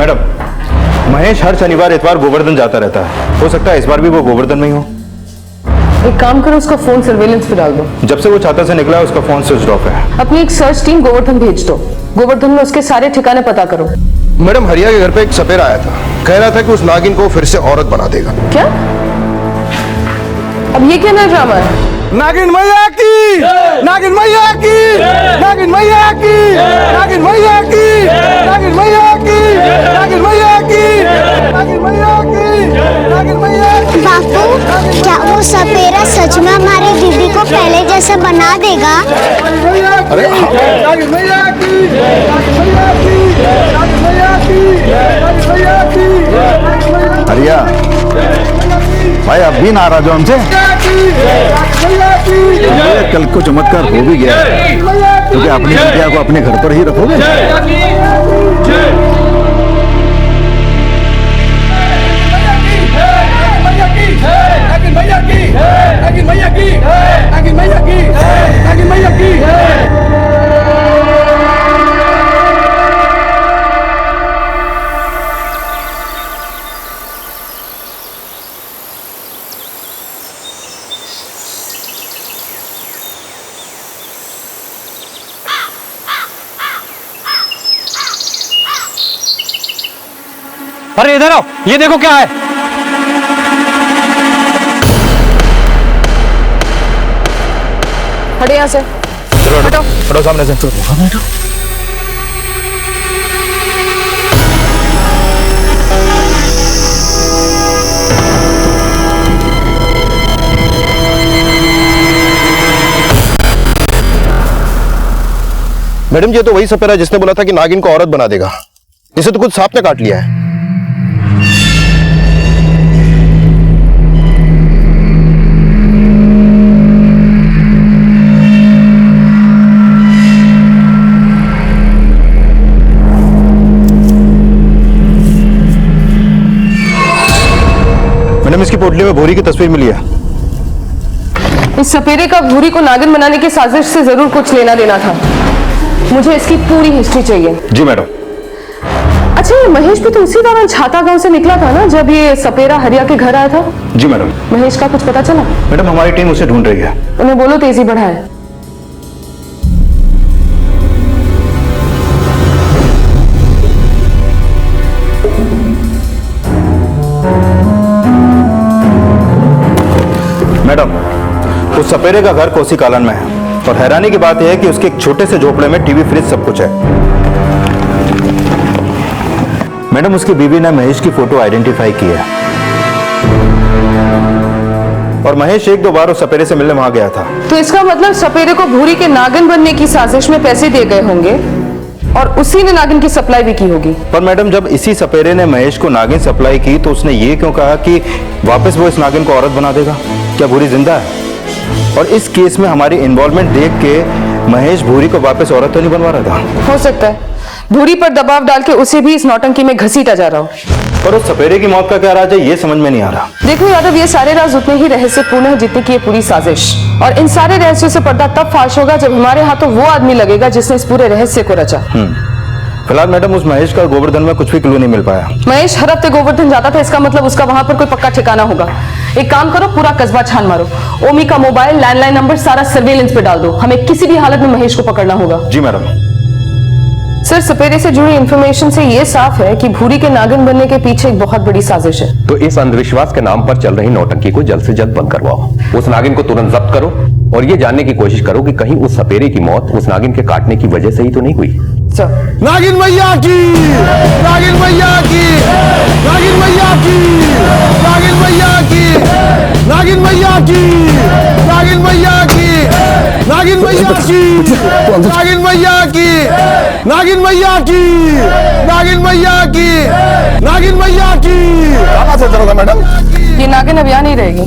Madam, Mahesh हर शनिवार इतवार गोवर्धन जाता रहता है। हो सकता है इस बार भी वो गोवर्धन में ही हो। एक काम करो, उसका फोन सर्वेलेंस पे डाल दो। जब से वो छाता से निकला उसका फोन स्विच ऑफ है। अपनी एक सर्च टीम गोवर्धन भेज दो। गोवर्धन में उसके सारे ठिकाने पता करो। मैडम, हरिया के घर पे एक सपेरा आया था, कह रहा था कि उस नागिन को फिर से औरत बना देगा। क्या? अब ये क्या नया ड्रामा है? नागिन मैया की, नागिन मैया की, नागिन मैया की, नागिन मैया की, नागिन मैया की, नागिन मैया की, नागिन मैया की, नागिन मैया की। बापू, क्या वो सपेरा सच में हमारे दीदी को पहले जैसे बना देगा? अरे नागिन मैया की, नागिन मैया की, नागिन मैया की, नागिन मैया की, नागिन मैया की। हरिया भाई, अब भी नाराज हो हमसे? कल को चमत्कार हो भी गया क्योंकि अपनी बिटिया को अपने घर पर ही रखोगे। अरे इधर आओ, ये देखो क्या है। हटे यहाँ से। हटो हटो सामने से। मैडम, ये तो वही सपेरा जिसने बोला था कि नागिन को औरत बना देगा। इसे तो कुछ सांप ने काट लिया है। मैडम, इसकी पोटली में भूरी की तस्वीर मिली है। इस सपेरे का भूरी को नागिन बनाने की साजिश से जरूर कुछ लेना देना था। मुझे इसकी पूरी हिस्ट्री चाहिए। जी मैडम। अच्छा, ये महेश भी तो उसी दौरान छाता गांव से निकला था ना, जब ये सपेरा हरिया के घर आया था? जी मैडम। महेश का कुछ पता चला? मैडम, हमारी टीम उसे ढूंढ रही है। उन्हें बोलो तेजी बढ़ाए। मैडम, उस सपेरे का घर कोसी कालन में है और हैरानी की बात यह है कि उसके एक छोटे से झोपड़े में टीवी, फ्रिज सब कुछ है। मैडम, उसकी बीवी ने महेश की फोटो आइडेंटिफाई की है और महेश एक दो बार उस सपेरे से मिलने वहां गया था। तो इसका मतलब सपेरे को भूरी के नागिन बनने की साजिश में पैसे दिए गए होंगे और उसी ने नागिन की सप्लाई भी की होगी। पर मैडम, जब इसी सपेरे ने महेश को नागिन सप्लाई की तो उसने ये क्यों कहा कि वापस वो इस नागिन को औरत बना देगा? क्या भूरी जिंदा है? और इस केस में हमारी इन्वॉल्वमेंट देख के महेश भूरी को वापस औरत तो नहीं बनवा रहा था? हो सकता है भूरी पर दबाव डाल के उसे भी इस नौटंकी में घसीटा जा रहा हो। पर उस सपेरे की मौत का क्या राज है, ये समझ में नहीं आ रहा। देखो यादव, ये सारे राज उतने ही रहस्यपूर्ण है जितने की ये पूरी साजिश। और इन सारे रहस्यों से पर्दा तब फाश होगा जब हमारे हाथों वो आदमी लगेगा जिसने इस पूरे रहस्य को रचा। फिलहाल मैडम, उस महेश का गोवर्धन में कुछ भी क्लू नहीं मिल पाया। महेश हर हफ्ते गोवर्धन जाता था, इसका मतलब उसका वहां पर कोई पक्का ठिकाना होगा। एक काम करो, पूरा कस्बा छान मारो। ओमी का मोबाइल, लैंडलाइन नंबर सारा सर्वेलेंस पे डाल दो। हमें किसी भी हालत में महेश को पकड़ना होगा। जी मैडम। सर, सपेरे से जुड़ी इंफॉर्मेशन से ये साफ है कि भूरी के नागिन बनने के पीछे एक बहुत बड़ी साजिश है। तो इस अंधविश्वास के नाम पर चल रही नौटंकी को जल्द से जल्द बंद करवाओ। उस नागिन को तुरंत जब्त करो और ये जानने की कोशिश करो कि कहीं उस सपेरे की मौत उस नागिन के काटने की वजह से ही तो नहीं हुई। सर, नागिन मैया की, नागिन मैया की, नागिन मैया की, नागिन मैया की, नागिन मैया की, नागिन मैया की, नागिन मैया की, नागिन मैया की, नागिन मैया की, नागिन मैया की, नागिन मैया की। कहाँ से डरोगा मैडम? ये नागिन अब यहाँ नहीं रहेगी।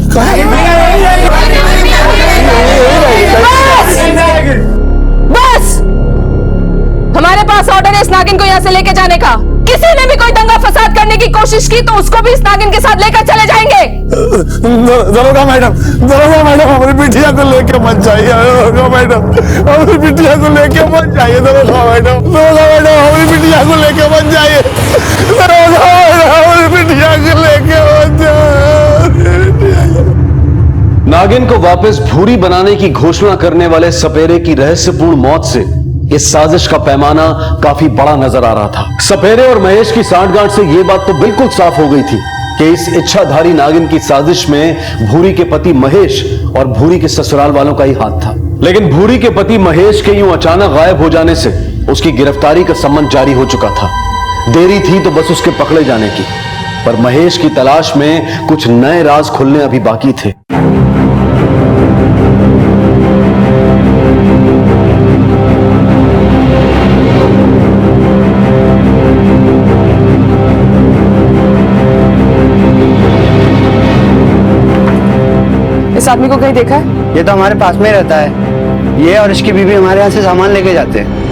बस, हमारे पास ऑर्डर है इस नागिन को यहाँ से लेके जाने का। किसी ने भी कोई दंगा फसाद करने की कोशिश कोशिश की तो उसको भी इस नागिन के साथ लेकर चले जाएंगे। दरोगा मैडम हमारी बिटिया को लेके मत जाइए। दरोगा मैडम हमारी बिटिया को लेके मत जाइए। दरोगा मैडम हमारी बिटिया को लेके मत जाइए। दरोगा मैडम हमारी बिटिया को लेके मत जाइए। नागिन को वापस भूरी बनाने की घोषणा करने वाले सपेरे की रहस्यपूर्ण मौत से इस साजिश का पैमाना काफी बड़ा नजर आ रहा था। सपेरे और महेश की सांठगांठ से यह बात तो बिल्कुल साफ हो गई थी कि इस इच्छाधारी नागिन की साजिश में भूरी के पति महेश और भूरी के ससुराल वालों का ही हाथ था। लेकिन भूरी के पति महेश के यूं अचानक गायब हो जाने से उसकी गिरफ्तारी का सम्मन जारी हो चुका था। देरी थी तो बस उसके पकड़े जाने की, पर महेश की तलाश में कुछ नए राज खुलने अभी बाकी थे। इस आदमी को कहीं देखा है? ये तो हमारे पास में रहता है। ये और इसकी बीवी हमारे यहाँ से सामान लेके जाते हैं।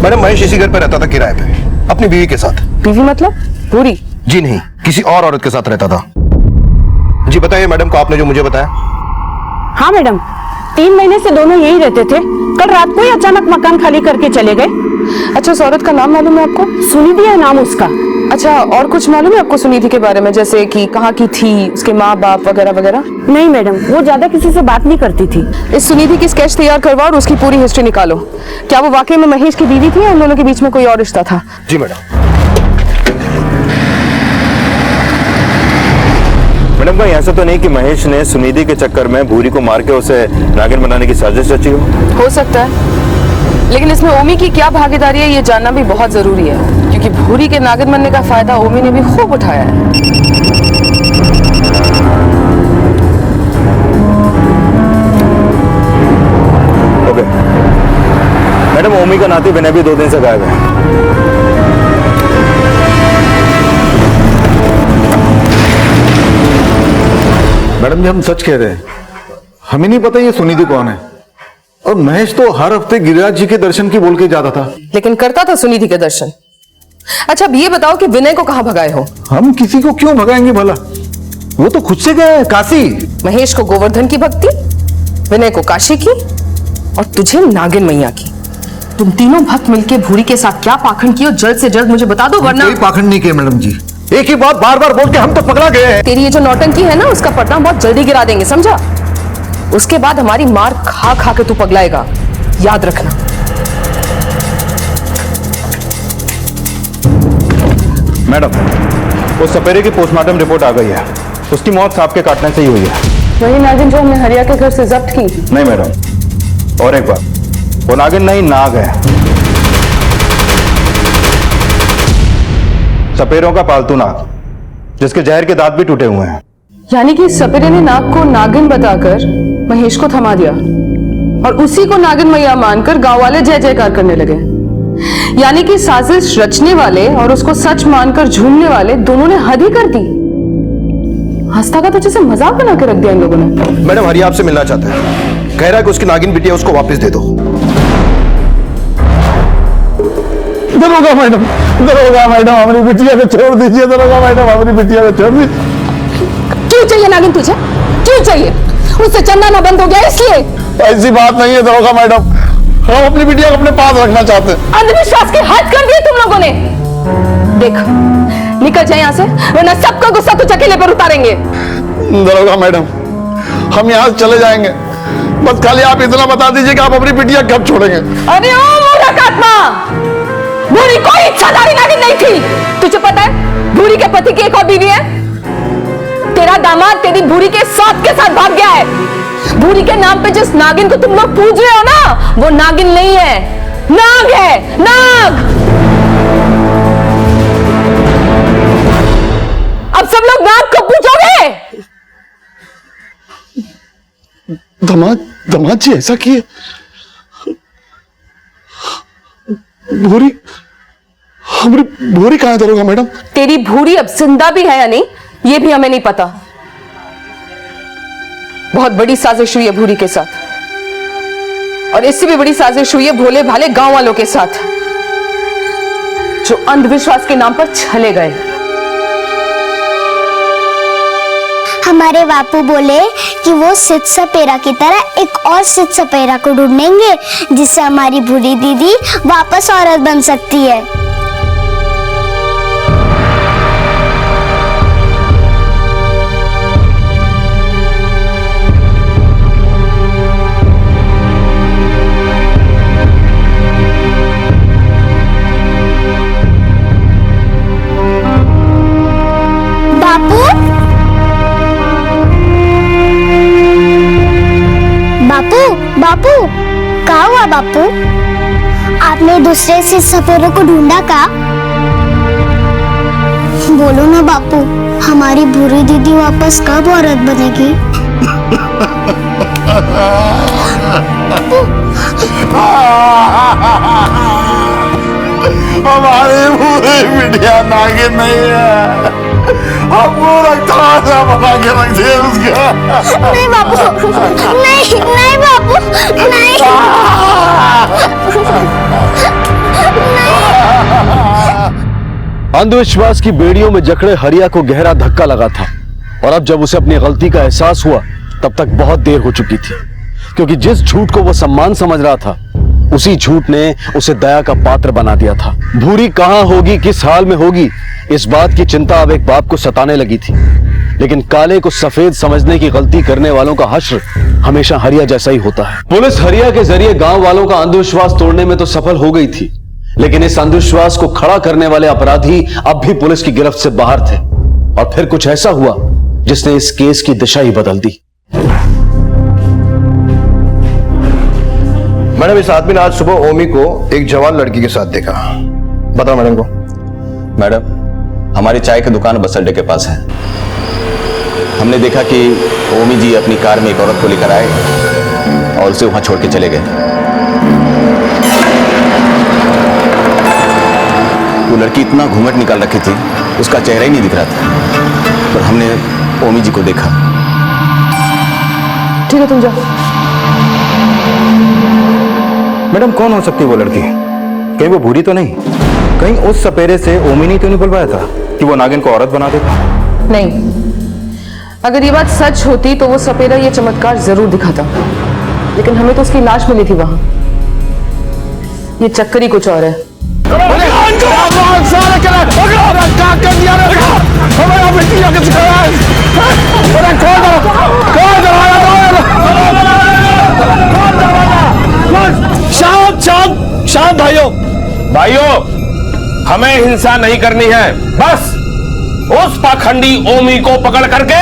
मैडम महेश इसी घर पर रहता था किराए पे, अपनी बीवी के साथ। बीवी मतलब पूरी? जी नहीं, किसी और औरत के साथ रहता था। जी बताइए मैडम को आपने जो मुझे बताया। हाँ मैडम, 3 महीने से दोनों यही रहते थे। कल रात को ही अचानक मकान खाली करके चले गए। अच्छा, उस औरत का नाम मालूम है आपको? सुनिधि है नाम उसका। अच्छा, और कुछ मालूम है आपको सुनिधि के बारे में, जैसे कि कहाँ की थी, उसके माँ बाप वगैरह वगैरह? नहीं मैडम, वो ज्यादा किसी से बात नहीं करती थी। इस सुनिधि की स्केच तैयार करवाओ और उसकी पूरी हिस्ट्री निकालो। क्या वो वाकई में महेश की बीवी थी या इन दोनों के बीच में कोई और रिश्ता था? जी मैडम। मैडम कहीं ऐसा तो नहीं कि महेश ने सुनिधि के चक्कर में भूरी को मार के उसे नागिन बनाने की साजिश रची हो सकता है, लेकिन इसमें ओमी की क्या भागीदारी है ये जानना भी बहुत जरूरी है, क्योंकि भूरी के नागिन बनने का फायदा ओमी ने भी खूब उठाया है। ओके मैडम, ओमी का नाती विनय भी 2 दिन से गायब है। मैडम जी हम सच कह रहे हैं, हमें नहीं पता ये सुनिधि कौन है। और महेश तो हर हफ्ते गिरिराज जी के दर्शन की बोल के जाता था। लेकिन करता था सुनिधि के दर्शन। अच्छा, अब ये बताओ कि विनय को कहां भगाए हो? हम किसी को क्यों भगाएंगे भला, वो तो खुद से गए काशी। महेश को गोवर्धन की भक्ति, विनय को काशी की, और तुझे नागिन मैया की। तुम तीनों भक्त मिलके भूरी के साथ क्या पाखंड किए, जल्द से जल्द मुझे बता दो, वरना। कोई पाखंड नहीं किया मैडम जी, एक ही बात बार बार बोल के हम तो पकड़ा गए हैं। तेरी ये जो नौटंकी है ना, उसका पट्टा बहुत जल्दी गिरा देंगे, समझा? उसके बाद हमारी मार खा खा के तू पगलाएगा, याद रखना। मैडम, वो सपेरे की पोस्टमार्टम रिपोर्ट आ गई है। उसकी मौत सांप के काटने से ही हुई है। वही नागिन जो हमने हरिया के घर से जब्त की? नहीं मैडम, और एक बार, वो नागिन नहीं नाग है, सपेरों का पालतू नाग, जिसके जहर के दांत भी टूटे हुए हैं। यानी कि सपेरे ने नाग को नागिन बताकर महेश को थमा दिया, और उसी को नागिन मैया मानकर गांव वाले जय जयकार करने लगे। यानी कि साजिश रचने वाले और उसको सच मानकर झूमने वाले दोनों ने हद ही कर दी। हंसता का तो जैसे मजाक बना के रख दिया इन लोगों ने। मैडम हरिया आपसे मिलना चाहता है, कह रहा है कि उसकी नागिन बिटिया उसको वापस दे दो। दरोगा मैडम हमारी बिटिया को छोड़ दीजिए। दरोगा मैडम हमारी बिटिया को छोड़ दीजिए। क्यों चाहिए नागिन तुझे? क्यों चाहिए? उससे चलना ना बंद हो गया इसलिए? ऐसी बात नहीं है दरोगा मैडम, हम अपनी बिटिया को अपने पास रखना चाहते हैं। अंधविश्वास के हद कर दिए तुम लोगों ने। देख, निकल जाए यहाँ से, वरना सबका गुस्सा तुझ अकेले पर उतारेंगे। दरोगा मैडम हम यहाँ से चले जाएंगे, बस खाली आप इतना बता दीजिए कि आप अपनी बिटिया कब छोड़ेंगे। अरे ओ मूर्ख आत्मा, भूरी कोई इच्छाधारी नागिन नहीं थी। तुझे पता है भूरी के पति की एक और बीवी है? तेरा दामाद तेरी भूरी के साथ भाग गया है। भूरी के नाम पे जिस नागिन को तुम लोग पूज रहे हो ना, वो नागिन नहीं है, नाग है, नाग। अब सब लोग नाग को पूजोगे? दामाद जी ऐसा किए? भूरी, हमारी भूरी कहाँ है दरोगा मैडम? तेरी भूरी अब जिंदा भी है या नहीं, ये भी हमें नहीं पता। बहुत बड़ी साजिश हुई है भूरी के साथ, और इससे भी बड़ी साजिश हुई है भोले भाले गांव वालों के साथ, जो अंधविश्वास के नाम पर छले गए। हमारे बापू बोले कि वो सिद्ध सपेरा की तरह एक और सिद्ध सपेरा को ढूंढेंगे, जिससे हमारी भूरी दीदी वापस औरत बन सकती है। बापू, क्या हुआ बापू? आपने दूसरे से सपेरों को ढूंढा का? बोलो ना बापू, हमारी भूरी दीदी वापस कब औरत बनेगी? हमारी भूरी बिटिया नागिन नहीं है, हम पूरा ताजा बना के रख दिए उसका। नहीं बापू, नहीं नहीं बापू, नहीं। अंधविश्वास की बेड़ियों में जकड़े हरिया को गहरा धक्का लगा था, और अब जब उसे अपनी गलती का एहसास हुआ तब तक बहुत देर हो चुकी थी, क्योंकि जिस झूठ को वो सम्मान समझ रहा था उसी झूठ ने उसे दया का पात्र बना दिया था। भूरी कहां होगी, किस हाल में होगी, इस बात की चिंता अब एक बाप को सताने लगी थी, लेकिन काले को सफेद समझने की गलती करने वालों का हश्र हमेशा हरिया जैसा ही होता है। पुलिस हरिया के जरिए गांव वालों का अंधविश्वास तोड़ने में तो सफल हो गई थी, लेकिन इस अंधविश्वास को खड़ा करने वाले अपराधी अब भी पुलिस की गिरफ्त से बाहर थे, और फिर कुछ ऐसा हुआ जिसने इस केस की दिशा ही बदल दी। मैडम, इस आदमी ने आज सुबह ओमी को एक जवान लड़की के साथ देखा। बताओ मैडम को। मैडम, हमारी चाय की दुकान बस अड्डे के पास है। हमने देखा कि ओमी जी अपनी कार में एक औरत को लेकर आए और उसे वहां छोड़ के चले गए। वो लड़की इतना घूंघट निकाल रखी थी, उसका चेहरा ही नहीं दिख रहा था, पर हमने ओमी जी को देखा। ठीक है, तुम जाओ। मैडम, कौन हो सकती है वो लड़की? कहीं वो भूरी तो नहीं? कहीं उस सपेरे से ओमी ने तो नहीं बुलवाया था कि वो नागिन को औरत बना देगा? नहीं, अगर ये बात सच होती तो वो सपेरा ये चमत्कार जरूर दिखाता, लेकिन हमें तो उसकी लाश मिली थी वहां। ये चक्कर ही कुछ और है। शांत शांत शांत भाइयों, हमें हिंसा नहीं करनी है, बस उस पाखंडी ओमी को पकड़ करके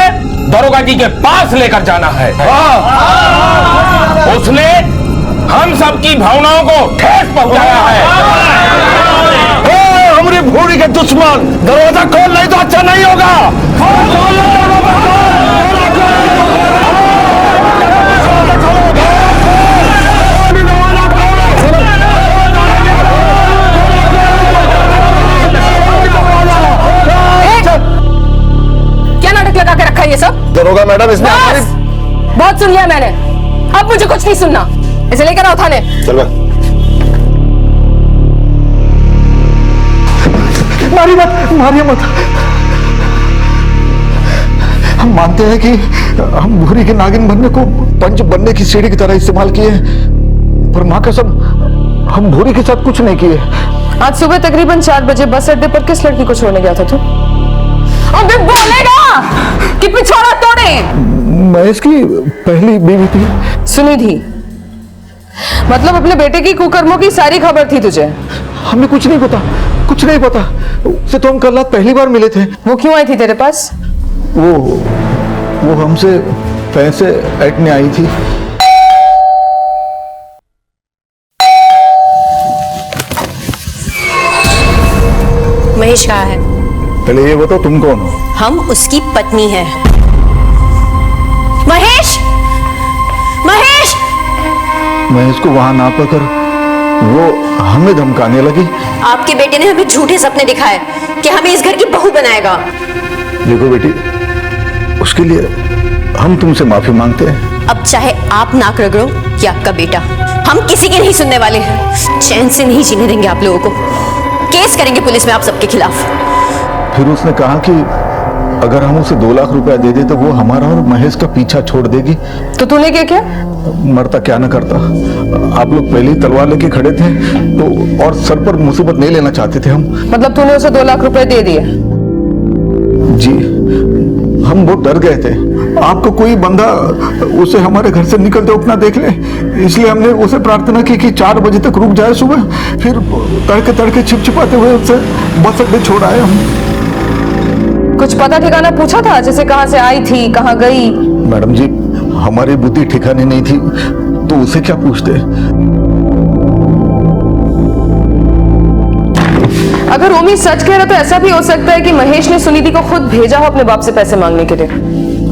दरोगा जी के पास लेकर जाना है। उसने हम सबकी भावनाओं को ठेस पहुंचाया है। हमारी भूरी के दुश्मन, दरवाजा खोल नहीं तो अच्छा नहीं होगा। लगा के रखा ये सब? दरोगा मैडम, इसने बहुत सुन लिया मैंने, अब मुझे कुछ नहीं सुनना। इसे लेकर आओ थाने। चलो। मारिए मत। हम मानते हैं कि हम भूरी के नागिन बनने को पंच बनने की सीढ़ी की तरह इस्तेमाल किए, पर मां कसम हम भूरी के साथ कुछ नहीं किए। आज सुबह तकरीबन 4 बजे बस अड्डे पर किस लड़की को छोड़ने गया था तू? अबे बोलेगा कि पिछोड़ा तोड़े? महेश की पहली बीवी थी। सुनी थी? मतलब अपने बेटे की कुकर्मों की सारी खबर थी तुझे? हमें कुछ नहीं पता, कुछ नहीं पता। उसे तो हम कल रात पहली बार मिले थे। वो क्यों आई थी तेरे पास? वो हमसे पैसे ऐंठने आई थी। महेश कहाँ है? पहले ये बताओ तुम कौन हो? हम उसकी पत्नी हैं। महेश! महेश! महेश को वहां ना पाकर वो हमें धमकाने लगी। आपके बेटे ने हमें झूठे सपने दिखाए कि हमें इस घर की बहू बनाएगा। देखो बेटी, उसके लिए हम तुमसे माफी मांगते हैं। अब चाहे आप नाक रगड़ो या आपका बेटा, हम किसी की नहीं सुनने वाले हैं। चैन से नहीं जीने देंगे आप लोगों को। केस करेंगे पुलिस में आप सबके खिलाफ। फिर उसने कहा कि अगर हम उसे 2 लाख रुपया दे दे तो वो हमारा और महेश का पीछा छोड़ देगी। तो तूने क्या किया? मरता क्या न करता। आप लोग पहले ही तलवार लेके खड़े थे तो, और सर पर मुसीबत नहीं लेना चाहते थे हम। मतलब तूने उसे 2 लाख रुपए दे दिए? जी, हम बहुत डर गए थे आपको कोई बंदा उसे हमारे घर से निकलते उठना देख ले, इसलिए हमने उसे प्रार्थना की कि 4 बजे तक रुक जाए सुबह, फिर तड़के तड़के छिपछिपाते हुए उसे बस अड्डे छोड़ आए हम। कुछ पता ठिकाना पूछा था, जैसे कहां से आई थी, कहां गई? मैडम जी, हमारी बुद्धि ठिकाने नहीं थी तो उसे क्या पूछते। अगर ओमी सच कह रहा तो ऐसा भी हो सकता है कि महेश ने सुनिधि को खुद भेजा हो अपने बाप से पैसे मांगने के लिए।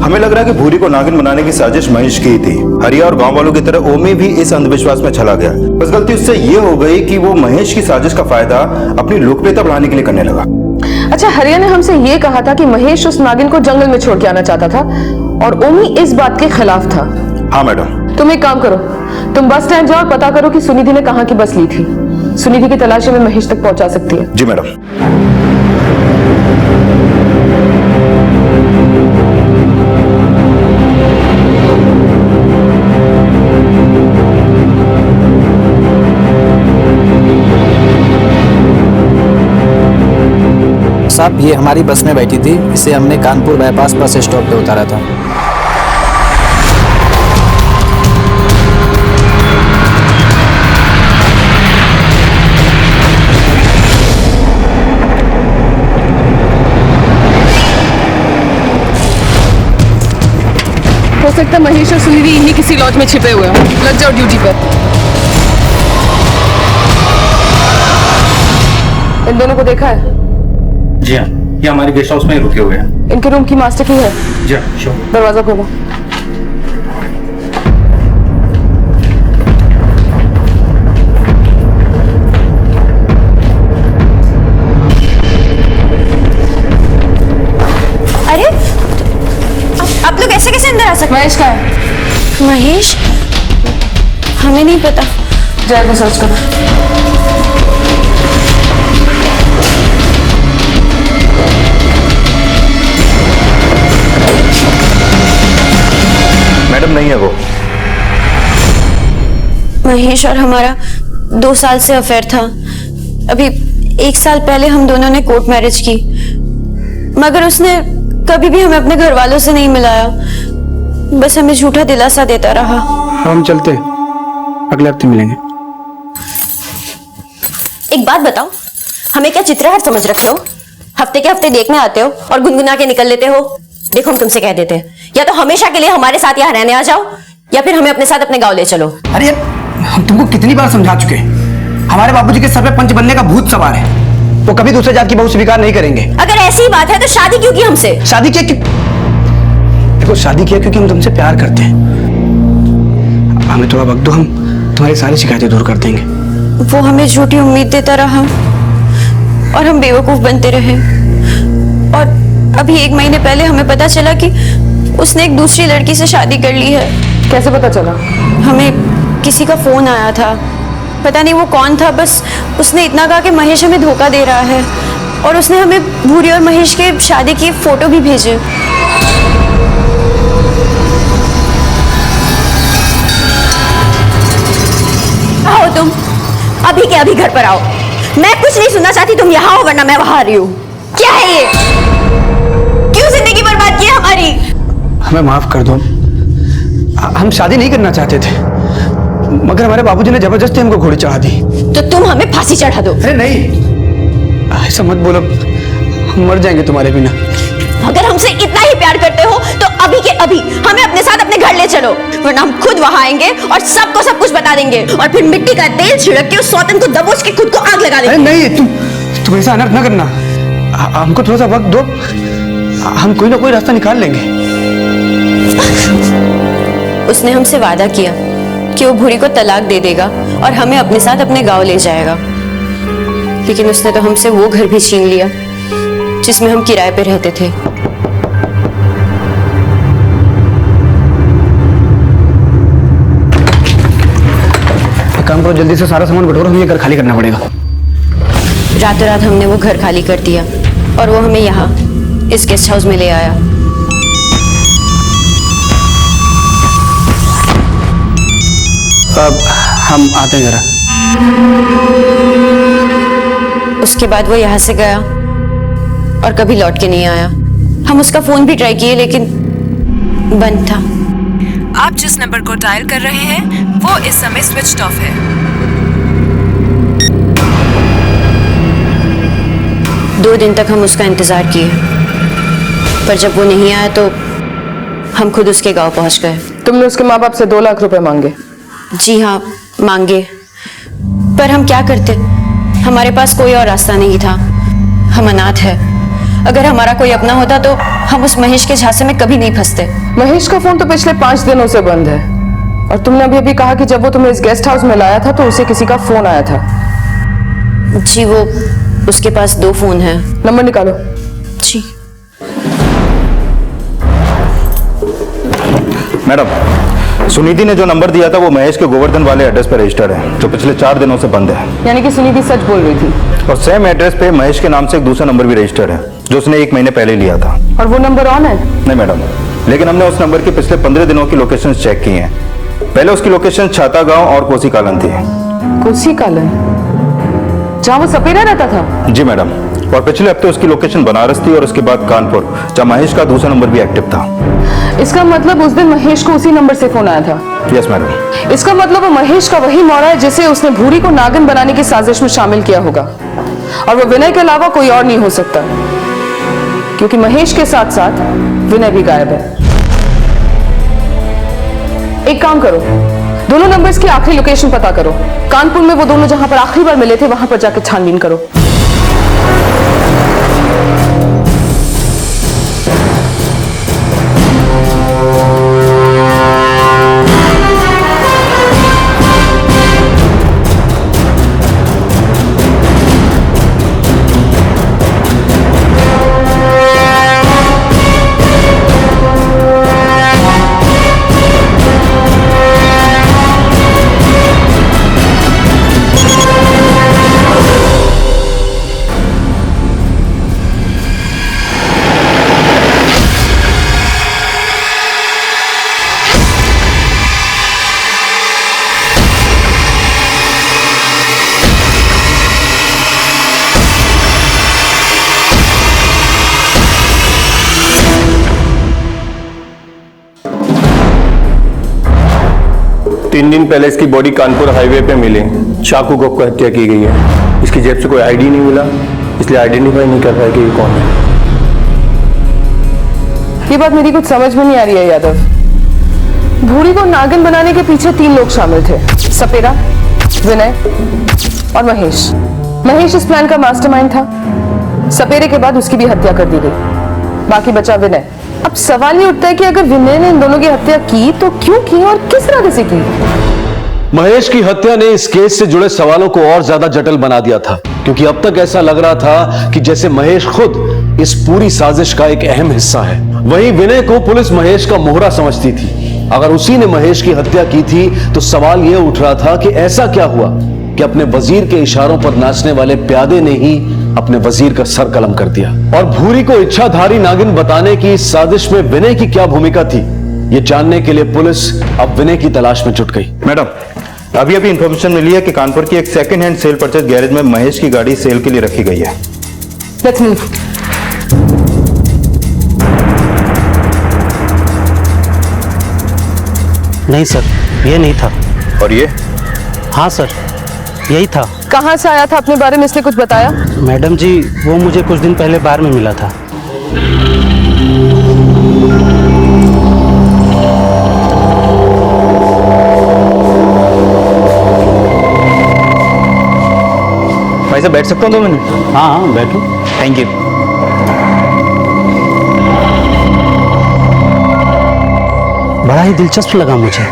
हमें लग रहा है कि भूरी को नागिन बनाने की साजिश महेश की थी। हरिया और गांव वालों की तरह ओमी भी इस अंधविश्वास में चला गया। बस गलती उससे ये हो गई कि वो महेश की साजिश का फायदा अपनी लोकप्रियता बढ़ाने के लिए करने लगा। अच्छा, हरिया ने हमसे ये कहा था कि महेश उस नागिन को जंगल में छोड़ के आना चाहता था और ओमी इस बात के खिलाफ था। हाँ मैडम। तुम एक काम करो, तुम बस स्टैंड जाओ और पता करो कि सुनिधि ने कहां की बस ली थी। सुनिधि की तलाशी में महेश तक पहुंचा सकती है। जी मैडम। साहब, ये हमारी बस में बैठी थी, इसे हमने कानपुर बाईपास बस स्टॉप पे उतारा था। हो सकता है महेश और सुनिधि इन्हीं किसी लॉज में छिपे हुए हों। लग जाओ ड्यूटी पर। इन दोनों को देखा है? जी हाँ, ये हमारे गेस्ट हाउस में ही रुके हुए हैं। इनके रूम की मास्टर की है? जी हाँ, श्योर। दरवाजा खोलो। अरे आप लोग ऐसे कैसे अंदर आ सकते? महेश का है? महेश? हमें नहीं पता। जय को सर्च करो। मैडम नहीं है वो। महेश और हमारा 2 साल से अफेयर था। अभी 1 साल पहले हम दोनों ने कोर्ट मैरिज की, मगर उसने कभी भी हमें अपने घर वालों से नहीं मिलाया, बस हमें झूठा दिलासा देता रहा। हम चलते, अगले हफ्ते मिलेंगे। एक बात बताओ, हमें क्या चित्रहार समझ रखे हो? हफ्ते के हफ्ते देखने आते हो और गुनगुना के निकल लेते हो। देखो, हम तुमसे कह देते हैं, या तो हमेशा के लिए हमारे साथ यहाँ रहने आ जाओ, या फिर हमें अपने साथ अपने गांव ले चलो। अरे हम तुमको कितनी बार समझा चुके हैं, हमारे बाबूजी के सर पे पंच बनने का भूत सवार है। वो कभी दूसरे जात की बहू स्वीकार नहीं करेंगे। अगर ऐसी बात है तो शादी क्यों की हमसे? शादी किया देखो, शादी किया क्योंकि हम तुमसे प्यार करते हैं। हमें थोड़ा वक्त दो, हम तुम्हारी सारी शिकायतें दूर कर देंगे। वो हमें झूठी उम्मीद देता रहा और हम बेवकूफ बनते रहे, और अभी 1 महीने पहले हमें पता चला कि उसने एक दूसरी लड़की से शादी कर ली है। कैसे पता चला? हमें किसी का फोन आया था, पता नहीं वो कौन था, बस उसने इतना कहा कि महेश हमें धोखा दे रहा है, और उसने हमें भूरी और महेश के शादी की फोटो भी भेजे। आओ तुम, अभी के अभी घर पर आओ। मैं कुछ नहीं सुनना चाहती, तुम यहाँ हो वरना मैं वहां आ रही हूँ। क्या है ये? क्यों जिंदगी बर्बाद की हमारी? हमें माफ कर दो, हम शादी नहीं करना चाहते थे, मगर हमारे बाबूजी ने जबरदस्ती हमको घोड़ी चढ़ा दी। तो तुम हमें फांसी चढ़ा दो। अरे नहीं, ऐसा मत बोलो, हम मर जाएंगे तुम्हारे बिना। अगर हमसे इतना ही प्यार करते हो तो अभी के अभी हमें अपने साथ अपने घर ले चलो, वरना हम खुद वहां आएंगे और सबको सब कुछ बता देंगे, और फिर मिट्टी का तेल छिड़क के उस सौतन को दबोच के खुद को आग लगा देंगे। अरे नहीं, तुम ऐसा अनर्थ न करना, हमको थोड़ा सा वक्त दो, हम कोई ना कोई रास्ता निकाल लेंगे। उसने हमसे वादा किया कि वो भूरी को तलाक दे देगा और हमें अपने साथ अपने गांव ले जाएगा, लेकिन उसने तो हमसे वो घर भी छीन लिया जिसमें हम किराए पे रहते थे। काम करो, जल्दी से सारा सामान बटोरो, हमें ये घर खाली करना पड़ेगा। रातों रात हमने वो घर खाली कर दिया और वो हमें यहाँ इस गेस्ट हाउस में ले आया। अब हम आते हैं जरा। उसके बाद वो यहाँ से गया और कभी लौट के नहीं आया। हम उसका फोन भी ट्राई किए लेकिन बंद था। आप जिस नंबर को डायल कर रहे हैं वो इस समय स्विच ऑफ है। 2 दिन तक हम उसका इंतजार किए, पर जब वो नहीं आया तो हम खुद उसके गांव पहुंच गए। तुमने उसके माँ बाप से 2 लाख रुपए मांगे? जी हाँ, मांगे, पर हम क्या करते? हमारे पास कोई और रास्ता नहीं था। हम अनाथ है। अगर हमारा कोई अपना होता तो हम उस महेश के झांसे में कभी नहीं फंसते। महेश का फोन तो पिछले 5 दिनों से बंद है और तुमने अभी अभी कहा कि जब वो तुम्हें इस गेस्ट हाउस में लाया था तो उसे किसी का फोन आया था। जी, वो उसके पास 2 फोन हैं। नंबर निकालो। जी मैडम, सुनीति ने जो नंबर दिया था वो महेश के गोवर्धन वाले एड्रेस पर रजिस्टर्ड है, जो पिछले 4 दिनों से बंद है। यानी कि सुनीति सच बोल रही थी। और सेम एड्रेस पे महेश के नाम से एक दूसरा नंबर भी रजिस्टर्ड है, जो उसने 1 महीने पहले लिया था। और वो नंबर ऑन है? नहीं मैडम, लेकिन हमने उस नंबर की पिछले 15 दिनों की लोकेशन चेक की हैं। पहले उसकी लोकेशन छाता गांव और कोसी कालन थी। कोसी कालन, जहाँ वो सपेरा रहता था? जी मैडम, और पिछले हफ्ते उसकी लोकेशन बनारस थी और उसके बाद कानपुर, जहाँ महेश का दूसरा नंबर भी एक्टिव था। इसका मतलब उस दिन महेश को उसी नंबर से फोन आया था? Yes madam. इसका मतलब वो महेश का वही मौरा है जिसे उसने भूरी को नागिन बनाने की साजिश में शामिल किया होगा, और वो विनय के अलावा कोई और नहीं हो सकता, क्योंकि महेश के साथ साथ विनय भी गायब है। एक काम करो, दोनों नंबर्स की आखिरी लोकेशन पता करो। कानपुर में वो दोनों जहां पर आखिरी बार मिले थे वहां पर जाकर छानबीन करो। तीन दिन पहले इसकी बॉडी कानपुर हाईवे पे मिली, चाकू को हत्या की गई है। इसकी जेब से कोई आईडी नहीं मिला, इसलिए आइडेंटिफाई नहीं कर पाए कि ये कौन है। ये बात मेरी कुछ समझ में नहीं आ रही है यादव। भूरी को नागिन बनाने के पीछे 3 लोग शामिल थे, सपेरा, विनय और महेश। महेश इस प्लान का मास्टरमाइंड था। सपेरे के बाद उसकी भी हत्या कर दी गई, बाकी बचा विनय। अब सवाल ये उठता है कि अगर विनय ने इन दोनों की हत्या की तो क्यों की और किस इरादे से की? महेश की हत्या ने इस केस से जुड़े सवालों को और ज्यादा जटिल बना दिया था, क्योंकि अब तक ऐसा लग रहा था कि जैसे महेश खुद इस पूरी साजिश का एक अहम हिस्सा है। वहीं विनय को पुलिस महेश का मोहरा समझती थी। अगर उसी ने महेश की हत्या की थी तो सवाल यह उठ रहा था कि ऐसा क्या हुआ कि अपने वजीर के इशारों पर नाचने वाले प्यादे ने ही अपने वजीर का सर कलम कर दिया। और भूरी को इच्छाधारी नागिन बताने की इस साजिश में विनय की क्या भूमिका थी, ये जानने के लिए पुलिस अब विनय की तलाश में जुट गई। मैडम, अभी अभी इंफॉर्मेशन मिली है कि कानपुर की एक second hand cell purchase garage में महेश की गाड़ी सेल के लिए रखी गई है। Let's move. नहीं सर, ये नहीं था। और ये? हाँ सर, यही था। कहाँ से आया था, अपने बारे में इसने कुछ बताया? मैडम जी, वो मुझे कुछ दिन पहले बार में मिला था। भाई साहब बैठ सकता हूँ 2 मिनट? हाँ हाँ बैठो। Thank you. बड़ा ही दिलचस्प लगा मुझे।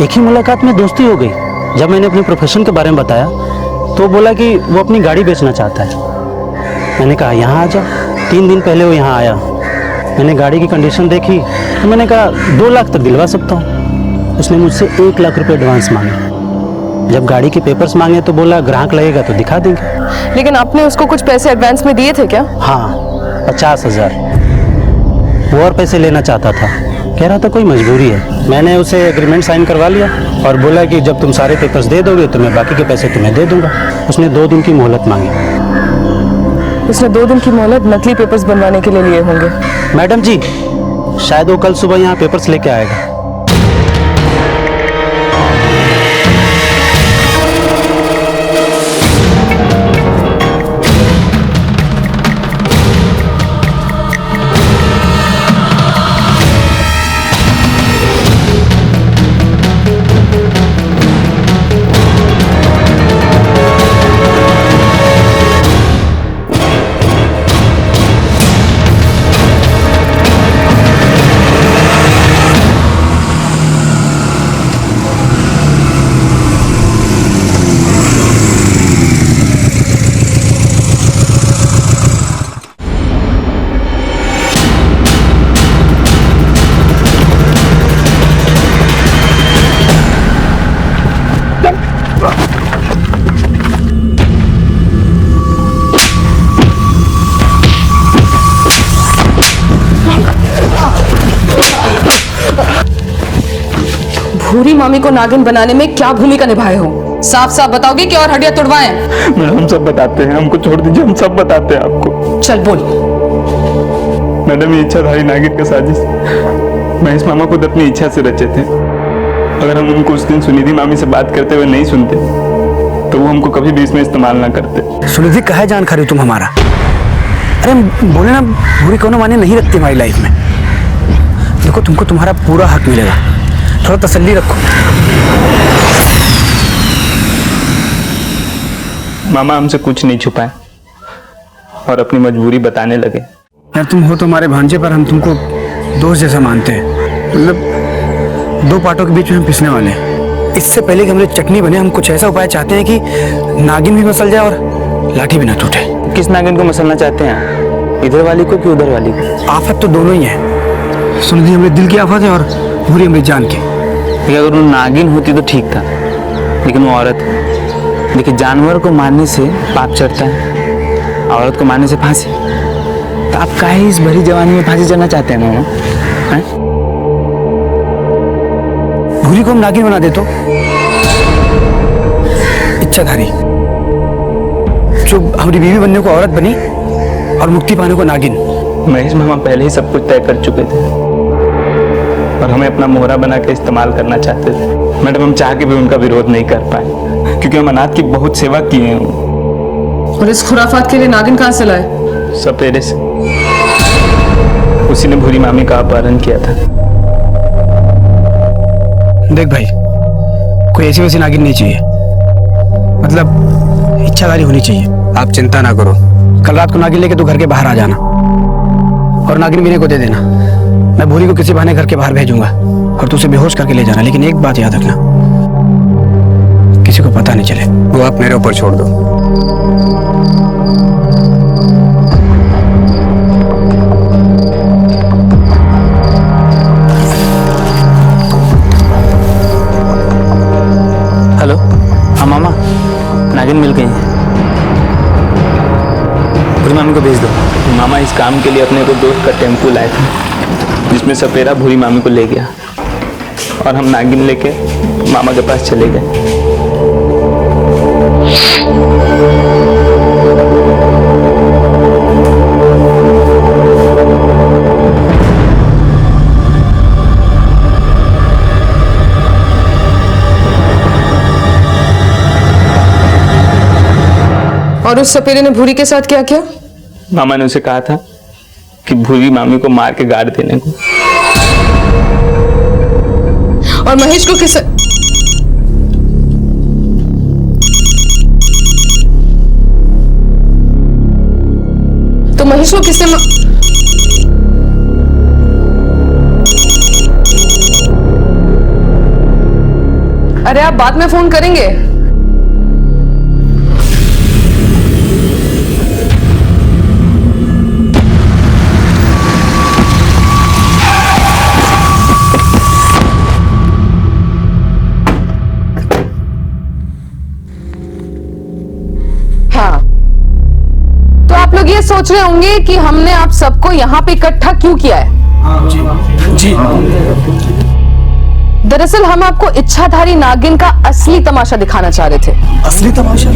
एक ही मुलाकात में दोस्ती हो गई। जब मैंने अपने प्रोफेशन के बारे में बताया तो बोला कि वो अपनी गाड़ी बेचना चाहता है। मैंने कहा यहाँ आ जाओ। 3 दिन पहले वो यहाँ आया। मैंने गाड़ी की कंडीशन देखी तो मैंने कहा 2 लाख तक दिलवा सकता हूँ। उसने मुझसे 1 लाख रुपए एडवांस मांगे। जब गाड़ी के पेपर्स मांगे तो बोला ग्राहक लगेगा तो दिखा देंगे। लेकिन आपने उसको कुछ पैसे एडवांस में दिए थे क्या? हाँ, 50,000। वो और पैसे लेना चाहता था, कह रहा था कोई मजबूरी है। मैंने उसे एग्रीमेंट साइन करवा लिया और बोला कि जब तुम सारे पेपर्स दे दोगे तो मैं बाकी के पैसे तुम्हें दे दूंगा। उसने 2 दिन की मोहलत मांगी। उसने 2 दिन की मोहलत नकली पेपर्स बनवाने के लिए लिए होंगे। मैडम जी, शायद वो कल सुबह यहाँ पेपर्स लेके आएगा। भूरी मामी को नागिन बनाने में क्या भूमिका निभाए हो? साफ साफ बताओगे कि और हड्डियां तुड़वाएं? मैडम हम सब बताते हैं, हमको छोड़ दीजिए, हम सब बताते हैं आपको। चल बोल। मैडम ये इच्छाधारी नागिन का साजिश महेश मामा खुद अपनी इच्छा से रचे थे। अगर हम उनको उस दिन सुनिधि मामी से बात करते हुए नहीं सुनते तो वो हमको कभी भी इसमें इस्तेमाल ना करते। सुनिधि कहे जान खरी तुम हमारा। अरे बोले ना, बुरी कोनो माने नहीं रखती हमारी लाइफ में। देखो तुमको तुम्हारा पूरा हक मिलेगा, थोड़ा तसल्ली रखो। मामा हमसे कुछ नहीं छुपाए और अपनी मजबूरी बताने लगे। यार तुम हो तो हमारे भांजे, पर हम तुमको दोस्त जैसा मानते हैं। मतलब 2 पार्टों के बीच में हम पिसने वाले हैं। इससे पहले कि हमारी चटनी बने, हम कुछ ऐसा उपाय चाहते हैं कि नागिन भी मसल जाए और लाठी भी ना टूटे। किस नागिन को मसलना चाहते हैं, इधर वाली को कि उधर वाली को? आफत तो दोनों ही है। सुनिधि हमारे दिल की आफत है और बुरी हमारी जान की। अगर वो नागिन होती तो ठीक था, लेकिन वो औरत है। देखिए, जानवर को मारने से पाप चढ़ता है, औरत को मारने से फांसी। तो आप काहे इस भरी जवानी में फांसी चढ़ना चाहते हैं मामा? भूरी को हम नागिन बना दे तो इच्छाधारी, जो हमारी बीवी बनने को औरत बनी और मुक्ति पाने को नागिन। महेश मामा पहले ही सब कुछ तय कर चुके थे और हमें अपना मोहरा बना के इस्तेमाल करना चाहते थे। मैडम हम चाह के भी उनका विरोध नहीं कर पाए, क्योंकि हम अनाथ की बहुत सेवा की है। और इस खुराफात के लिए नागिन कहाँ से लाए? सपेरे से। उसी ने भूरी मामी का अपहरण किया था। देख भाई, कोई ऐसी वैसी नागिन नहीं चाहिए, मतलब इच्छाधारी होनी चाहिए। आप चिंता ना करो, कल रात को नागिन लेके तू घर के बाहर आ जाना और नागिन मीने को दे देना। मैं भूरी को किसी बहाने घर के बाहर भेजूंगा और तू उसे बेहोश करके ले जाना। लेकिन एक बात याद रखना, किसी को पता नहीं चले। वो आप मेरे ऊपर छोड़ दो। हेलो, हाँ मामा, नागिन मिल गई है। भूरी मामी को भेज दो। मामा इस काम के लिए अपने को दोस्त का टेम्पो लाए थे, जिसमें सपेरा भूरी मामी को ले गया और हम नागिन लेके मामा के पास चले गए। और उस सपेरे ने भूरी के साथ क्या किया? मामा ने उसे कहा था कि भूरी मामी को मार के गाड़ देने को। और महेश को किस तो महेश को किसने अरे आप बाद में फोन करेंगे। आप लोग ये सोच रहे होंगे कि हमने आप सबको यहाँ पे इकट्ठा क्यों किया है। जी दरअसल हम आपको इच्छाधारी नागिन का असली तमाशा दिखाना चाह रहे थे। असली तमाशा?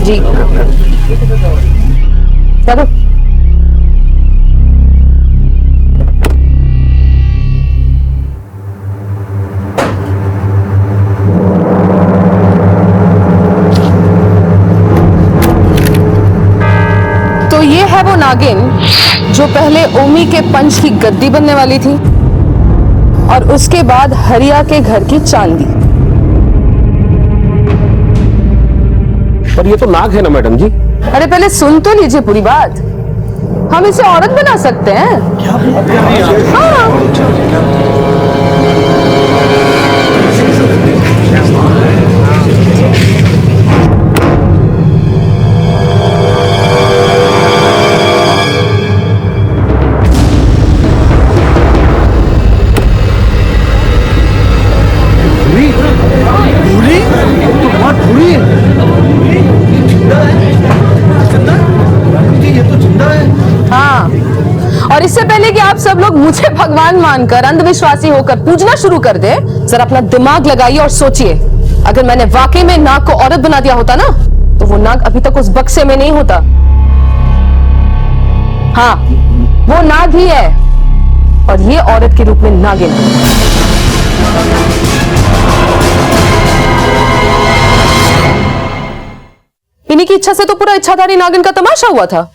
जी चलो। तो ये है वो नागिन जो पहले ओमी के पंच की गद्दी बनने वाली थी और उसके बाद हरिया के घर की चांदी। पर ये तो नाग है ना मैडम जी? अरे पहले सुन तो लीजिए पूरी बात। हम इसे औरत बना सकते हैं। हाँ। हाँ, और इससे पहले कि आप सब लोग मुझे भगवान मानकर अंधविश्वासी होकर पूजना शुरू कर दे, जरा अपना दिमाग लगाइए और सोचिए, अगर मैंने वाकई में नाग को औरत बना दिया होता ना, तो वो नाग अभी तक उस बक्से में नहीं होता। हाँ, वो नाग ही है और ये औरत के रूप में नागिन। इन्हीं की इच्छा से तो पूरा इच्छाधारी नागिन का तमाशा हुआ था।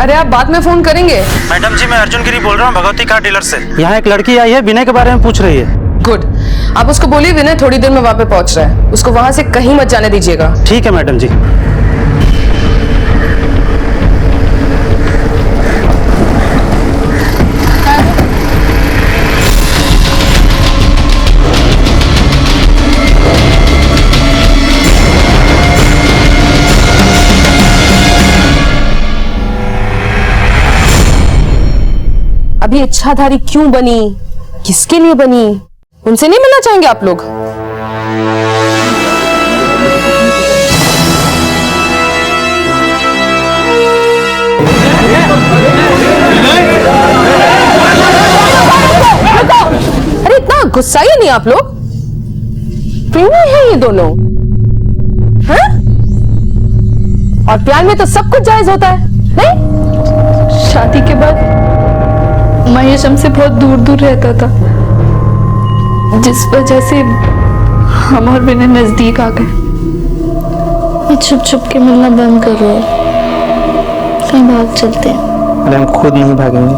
अरे आप बाद में फोन करेंगे। मैडम जी मैं अर्जुन गिरी बोल रहा हूँ भगवती कार डीलर से। यहाँ एक लड़की आई है, विनय के बारे में पूछ रही है। गुड, आप उसको बोलिए विनय थोड़ी देर में वहां पे पहुंच रहा है, उसको वहां से कहीं मत जाने दीजिएगा। ठीक है मैडम जी। अभी इच्छाधारी क्यों बनी, किसके लिए बनी, उनसे नहीं मिलना चाहेंगे आप लोग? अरे इतना गुस्सा ही नहीं आप लोग, प्रेमी है ये दोनों हैं? और प्यार में तो सब कुछ जायज होता है, नहीं? शादी के बाद महेश हमसे बहुत दूर दूर रहता था, जिस वजह से हम और विनय नजदीक आ गए। छुप छुप के मिलना बंद करो, कहीं भाग चलते हैं। अरे हम खुद नहीं भागेंगे,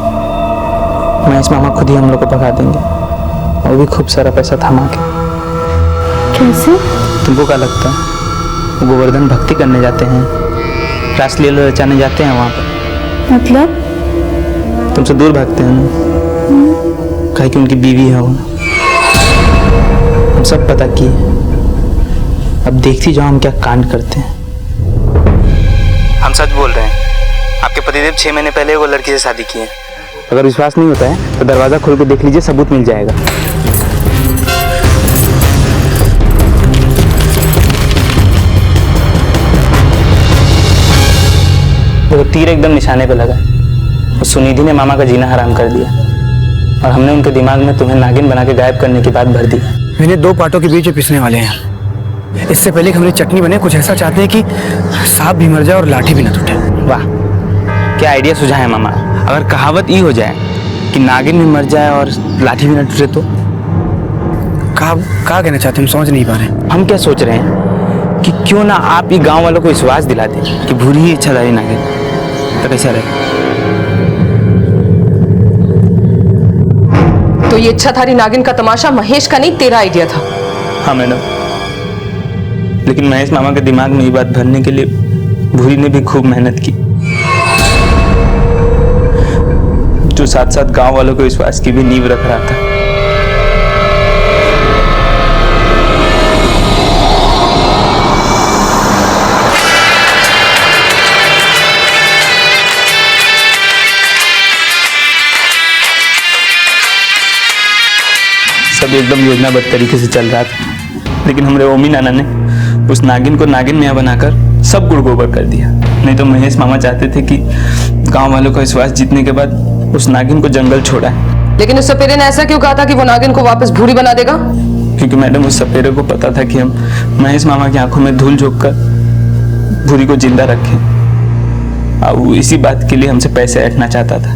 महेश मामा खुद ही हम लोग को भगा देंगे, वो भी खूब सारा पैसा थमा के। कैसे? तुमको क्या लगता है गोवर्धन भक्ति करने जाते हैं, रासलीला रचाने जाते हैं वहाँ पर? मतलब तुमसे दूर भागते हैं ना, कहीं कि उनकी बीवी है वो। हम सब पता किए, अब देखती जाओ हम क्या कांड करते हैं। हम सच बोल रहे हैं, आपके पतिदेव 6 महीने पहले वो लड़की से शादी की है। अगर विश्वास नहीं होता है तो दरवाजा खोल के देख लीजिए, सबूत मिल जाएगा। वो तीर एकदम निशाने पे लगा। सुनिधि ने मामा का जीना हराम कर दिया और हमने उनके दिमाग में तुम्हें नागिन बना के गायब करने की बात भर दी। मैंने 2 पार्टों के बीच में पिसने वाले हैं। इससे पहले कि हमने चटनी बने, कुछ ऐसा चाहते हैं कि सांप भी मर जाए और लाठी भी ना टूटे। वाह, क्या आइडिया सुझा है मामा। अगर कहावत ये हो जाए कि नागिन भी मर जाए और लाठी भी ना टूटे तो क्या कहना चाहते हैं, हम समझ नहीं पा रहे। हम क्या सोच रहे हैं कि क्यों ना आप ही गांव वालों को विश्वास दिला दें कि भूरी ही इच्छाधारी नागिन, तो कैसा रहे? तो ये इच्छाधारी नागिन का तमाशा महेश का नहीं, तेरा आइडिया था? हाँ मैडम, लेकिन महेश मामा के दिमाग में ये बात भरने के लिए भूरी ने भी खूब मेहनत की, जो साथ साथ गांव वालों को विश्वास की भी नींव रख रहा था। सब एकदम योजनाबद्ध तरीके से चल रहा था, लेकिन हमारे ओमी नाना ने उस नागिन को नागिन मियां बनाकर सब गुड़ गोबर कर दिया। नहीं तो महेश मामा चाहते थे कि गांव वालों का विश्वास जीतने के बाद उस नागिन को जंगल छोड़ा है। लेकिन उस सपेरे ने ऐसा क्यों कहा था कि वो नागिन को वापस भूरी बना देगा? क्योंकि मैडम उस सपेरे को पता था कि हम महेश मामा की आंखों में धूल झोंक कर भूरी को जिंदा रखें, और वो इसी बात के लिए हमसे पैसे ऐंठना चाहता था।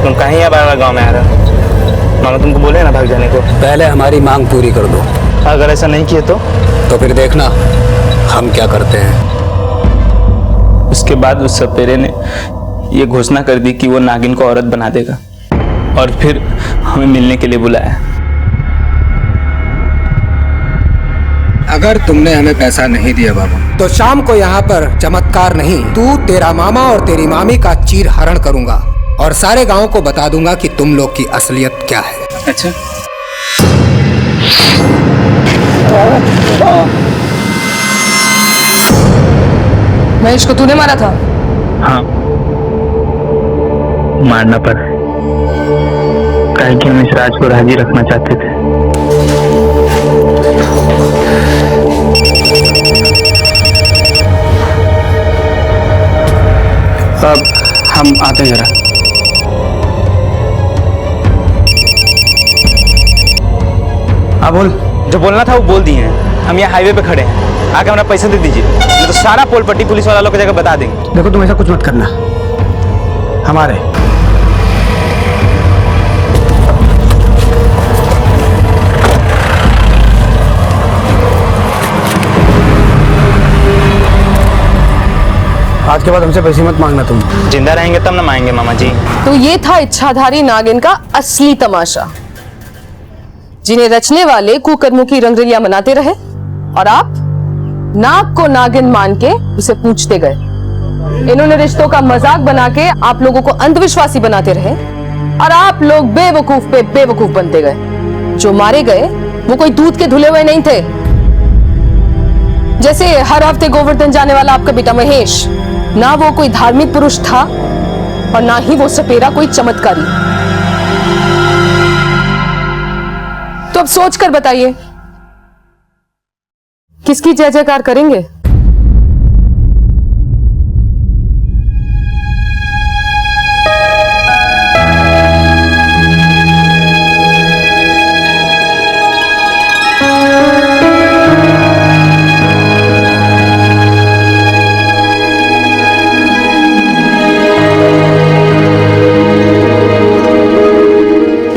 तुम कहीं अब गाँव में आ रहा हो? मामा तुमको बोले ना भाग जाने को। पहले हमारी मांग पूरी कर दो। अगर ऐसा नहीं किए तो फिर देखना हम क्या करते हैं। उसके बाद उस सपेरे ने ये घोषणा कर दी कि वो नागिन को औरत बना देगा, और फिर हमें मिलने के लिए बुलाया। अगर तुमने हमें पैसा नहीं दिया बाबा, तो शाम को यहाँ पर चमत्कार नहीं, तू, तेरा मामा और तेरी मामी का चीर हरण करूंगा और सारे गांव को बता दूंगा कि तुम लोग की असलियत क्या है। अच्छा। महेश को तूने मारा था? हाँ, मारना पड़ा, काहे कि हम इस राज को राजी रखना चाहते थे। अब हम आते हैं जरा। हाँ बोल, जो बोलना था वो बोल दिए हैं। हम यहाँ हाईवे पे खड़े हैं, आके हमारा पैसा दे दीजिए, नहीं तो सारा पोल पट्टी पुलिस वाला लोग की जगह बता देंगे। देखो तुम ऐसा कुछ मत करना, हमारे आज के बाद हमसे पैसे मत मांगना तुम। जिंदा रहेंगे तब ना मांगेंगे मामा जी। तो ये था इच्छाधारी नागिन का असली तमाशा, जिन्हें रचने वाले कुकर्मों की रंगरलियां मनाते रहे और आप नाग को नागिन मान के उसे पूछते गए। इन्होंने रिश्तों का मजाक बना के आप लोगों को अंधविश्वासी बनाते रहे और आप लोग बेवकूफ पे बेवकूफ बनते गए। जो मारे गए वो कोई दूध के धुले हुए नहीं थे, जैसे हर हफ्ते गोवर्धन जाने वाला आपका बेटा महेश। ना वो कोई धार्मिक पुरुष था और ना ही वो सपेरा कोई चमत्कारी। तो अब सोच कर बताइए, किसकी जय जयकार करेंगे?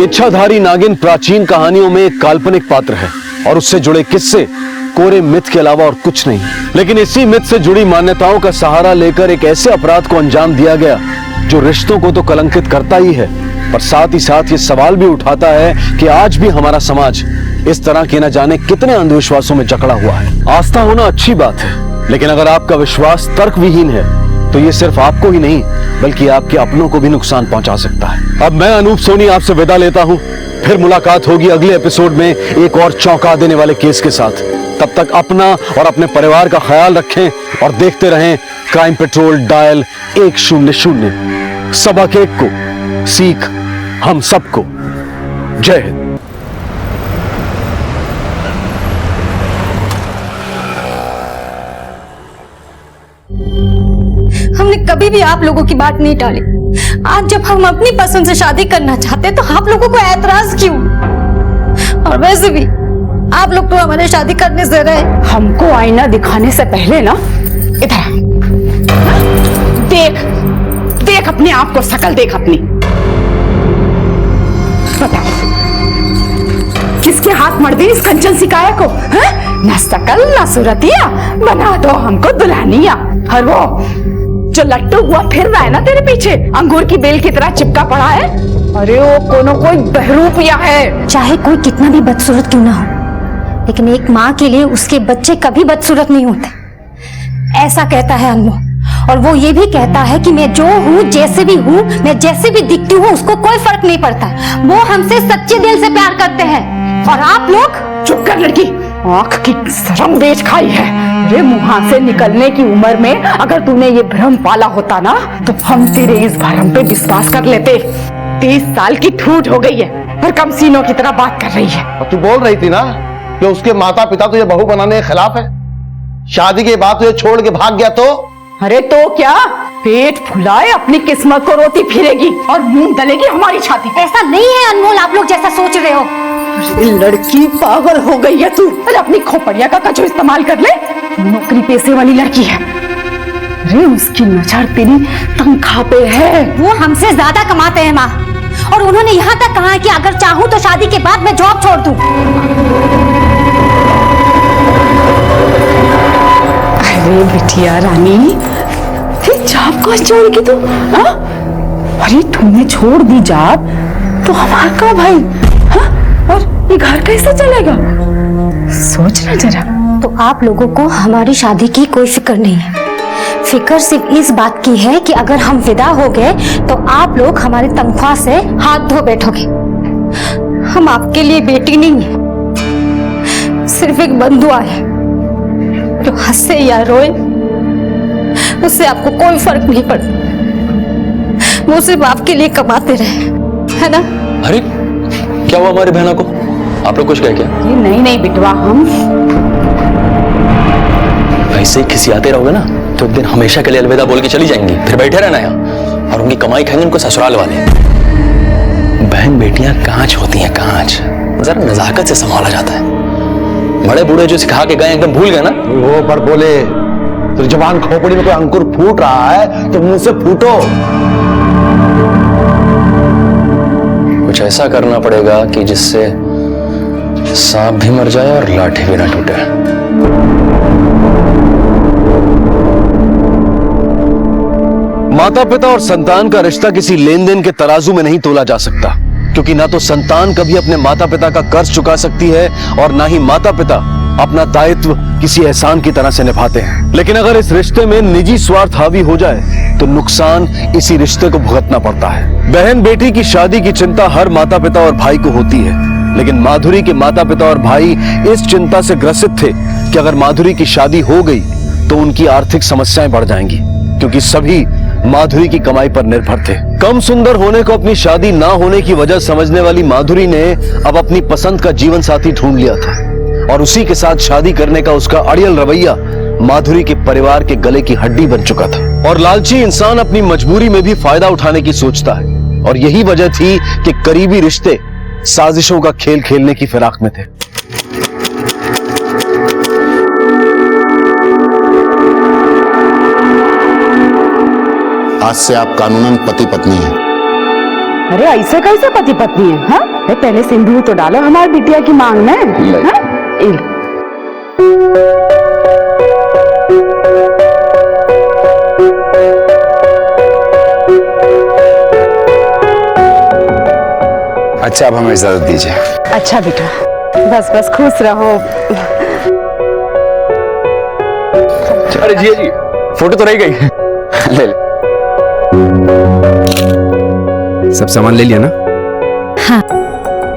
इच्छाधारी नागिन प्राचीन कहानियों में एक काल्पनिक पात्र है और उससे जुड़े किस्से कोरे मिथ के अलावा और कुछ नहीं। लेकिन इसी मिथ से जुड़ी मान्यताओं का सहारा लेकर एक ऐसे अपराध को अंजाम दिया गया जो रिश्तों को तो कलंकित करता ही है, पर साथ ही साथ ये सवाल भी उठाता है कि आज भी हमारा समाज इस तरह के न जाने कितने अंधविश्वासों में जकड़ा हुआ है। आस्था होना अच्छी बात है, लेकिन अगर आपका विश्वास तर्क विहीन है तो ये सिर्फ आपको ही नहीं बल्कि आपके अपनों को भी नुकसान पहुंचा सकता है। अब मैं अनूप सोनी आपसे विदा लेता हूं, फिर मुलाकात होगी अगले एपिसोड में एक और चौंका देने वाले केस के साथ। तब तक अपना और अपने परिवार का ख्याल रखें और देखते रहें क्राइम पेट्रोल डायल 100। सबक एक को, सीख हम सबको। जय हिंद। हमने कभी भी आप लोगों की बात नहीं टाली। आज जब हम अपनी पसंद से शादी करना चाहते तो आप लोगों को ऐतराज क्यों? और वैसे भी आप लोग तो हमारे शादी करने से रहे। हमको आईना दिखाने से पहले ना इधर देख, देख अपने आप को, शकल देख अपनी। बता किसके हाथ मर दी इस कंचन सिकाया को? ना शकल ना सूरतिया, बना दो हमको दुल्हनिया। और वो जो लट्टू हुआ फिर रहा है ना तेरे पीछे, अंगूर की बेल की तरह चिपका पड़ा है, अरे वो कोनो कोई बहरूपिया है। चाहे कोई कितना भी बदसूरत क्यों ना हो, लेकिन एक माँ के लिए उसके बच्चे कभी बदसूरत नहीं होते, ऐसा कहता है अम्मू। और वो ये भी कहता है कि मैं जो हूँ, जैसे भी हूँ, मैं जैसे भी दिखती हूँ, उसको कोई फर्क नहीं पड़ता। वो हमसे सच्चे दिल से प्यार करते हैं। और आप लोग चुप कर लड़की, आंख की शर्म बेच खाई है। अरे मुंह से निकलने की उम्र में अगर तूने ये भ्रम पाला होता ना तो हम तेरे इस भ्रम पे विश्वास कर लेते। 30 साल की ठूठ हो गई है और कम सीनों की तरह बात कर रही है। तू बोल रही थी ना कि उसके माता पिता तुझे बहू बनाने के खिलाफ है? शादी के बाद तुझे छोड़ के भाग गया तो? अरे तो क्या, पेट फुलाए अपनी किस्मत को रोती फिरेगी और मुंह दलेगी हमारी छाती पे। ऐसा नहीं है अनमोल, आप लोग जैसा सोच रहे हो। अरे लड़की पागल हो गई है तू। अरे अपनी खोपड़िया का कचो इस्तेमाल कर ले, नौकरी पेशे वाली लड़की है। अरे उसकी नजर तेरी तनख्वाह पे है। वो हमसे ज्यादा कमाते हैं माँ, और उन्होंने यहाँ तक कहा है कि अगर चाहूँ तो शादी के बाद मैं जॉब छोड़ दूँ। अरे बिटिया रानी, फिर जॉब कौन छोड़ेगी तू? हाँ? अरे तूने छोड़ दी जॉब तो हमारा का भाई? हाँ? और ये घर कैसे चलेगा? सोचना जरा। तो आप लोगों को हमारी शादी की कोई फिक्र नहीं है। फिक्र सिर्फ इस बात की है कि अगर हम विदा हो गए तो आप लोग हमारी तनख्वाह से हाथ धो बैठोगे। हम आपके लिए बेटी नहीं है, सिर्फ एक बंधुआ है। जो हंसे या रोए उससे आपको कोई फर्क नहीं पड़ता। वो सिर्फ आपके लिए कमाते रहे, है ना? अरे क्या हुआ हमारी बहना को? आप लोग कुछ कहे क्या? नहीं बिटवा, हम ऐसे ही खिसियाते रहोगे ना तो एक दिन हमेशा के लिए अलविदा बोल के चली जाएंगी, फिर बैठे रहना यहाँ और उनकी कमाई खाएंगे उनको ससुराल वाले। बहन बेटियां कांच होती हैं, कांच, जरा नजाकत से संभाला जाता है। बड़े बूढ़े जो सिखा के गए एकदम भूल गए ना। वो पर बोले तो जवान खोपड़ी में कोई अंकुर फूट रहा है तो मुंह से फूटो। कुछ ऐसा करना पड़ेगा कि जिससे सांप भी मर जाए और लाठी भी ना टूटे। माता पिता और संतान का रिश्ता किसी लेन देन के तराजू में नहीं तोला जा सकता, क्योंकि ना तो संतान कभी अपने माता पिता का कर्ज चुका सकती है और ना ही माता पिता अपना दायित्व किसी एहसान की तरह से निभाते हैं। लेकिन अगर इस रिश्ते में निजी स्वार्थ हावी हो जाए तो नुकसान इसी रिश्ते को भुगतना पड़ता है। बहन बेटी की शादी की चिंता हर माता पिता और भाई को होती है, लेकिन माधुरी के माता पिता और भाई इस चिंता से ग्रसित थे कि अगर माधुरी की शादी हो गई तो उनकी आर्थिक समस्याएं बढ़ जाएंगी, क्योंकि सभी माधुरी की कमाई पर निर्भर थे। कम सुंदर होने को अपनी शादी ना होने की वजह समझने वाली माधुरी ने अब अपनी पसंद का जीवन साथी ढूंढ लिया था, और उसी के साथ शादी करने का उसका अड़ियल रवैया माधुरी के परिवार के गले की हड्डी बन चुका था। और लालची इंसान अपनी मजबूरी में भी फायदा उठाने की सोचता है, और यही वजह थी कि करीबी रिश्ते साजिशों का खेल खेलने की फिराक में थे। आज से आप कानूनन पति पत्नी हैं। अरे ऐसे कैसे पति पत्नी है? हाँ? पहले सिंदूर तो डालो हमारी बिटिया की मांग में। हाँ? अच्छा, अब हमें इजाजत दीजिए। अच्छा बेटा, बस बस खुश रहो। अरे जी जी, फोटो तो रह गई। ले ले। सब सामान ले लिया ना? हाँ,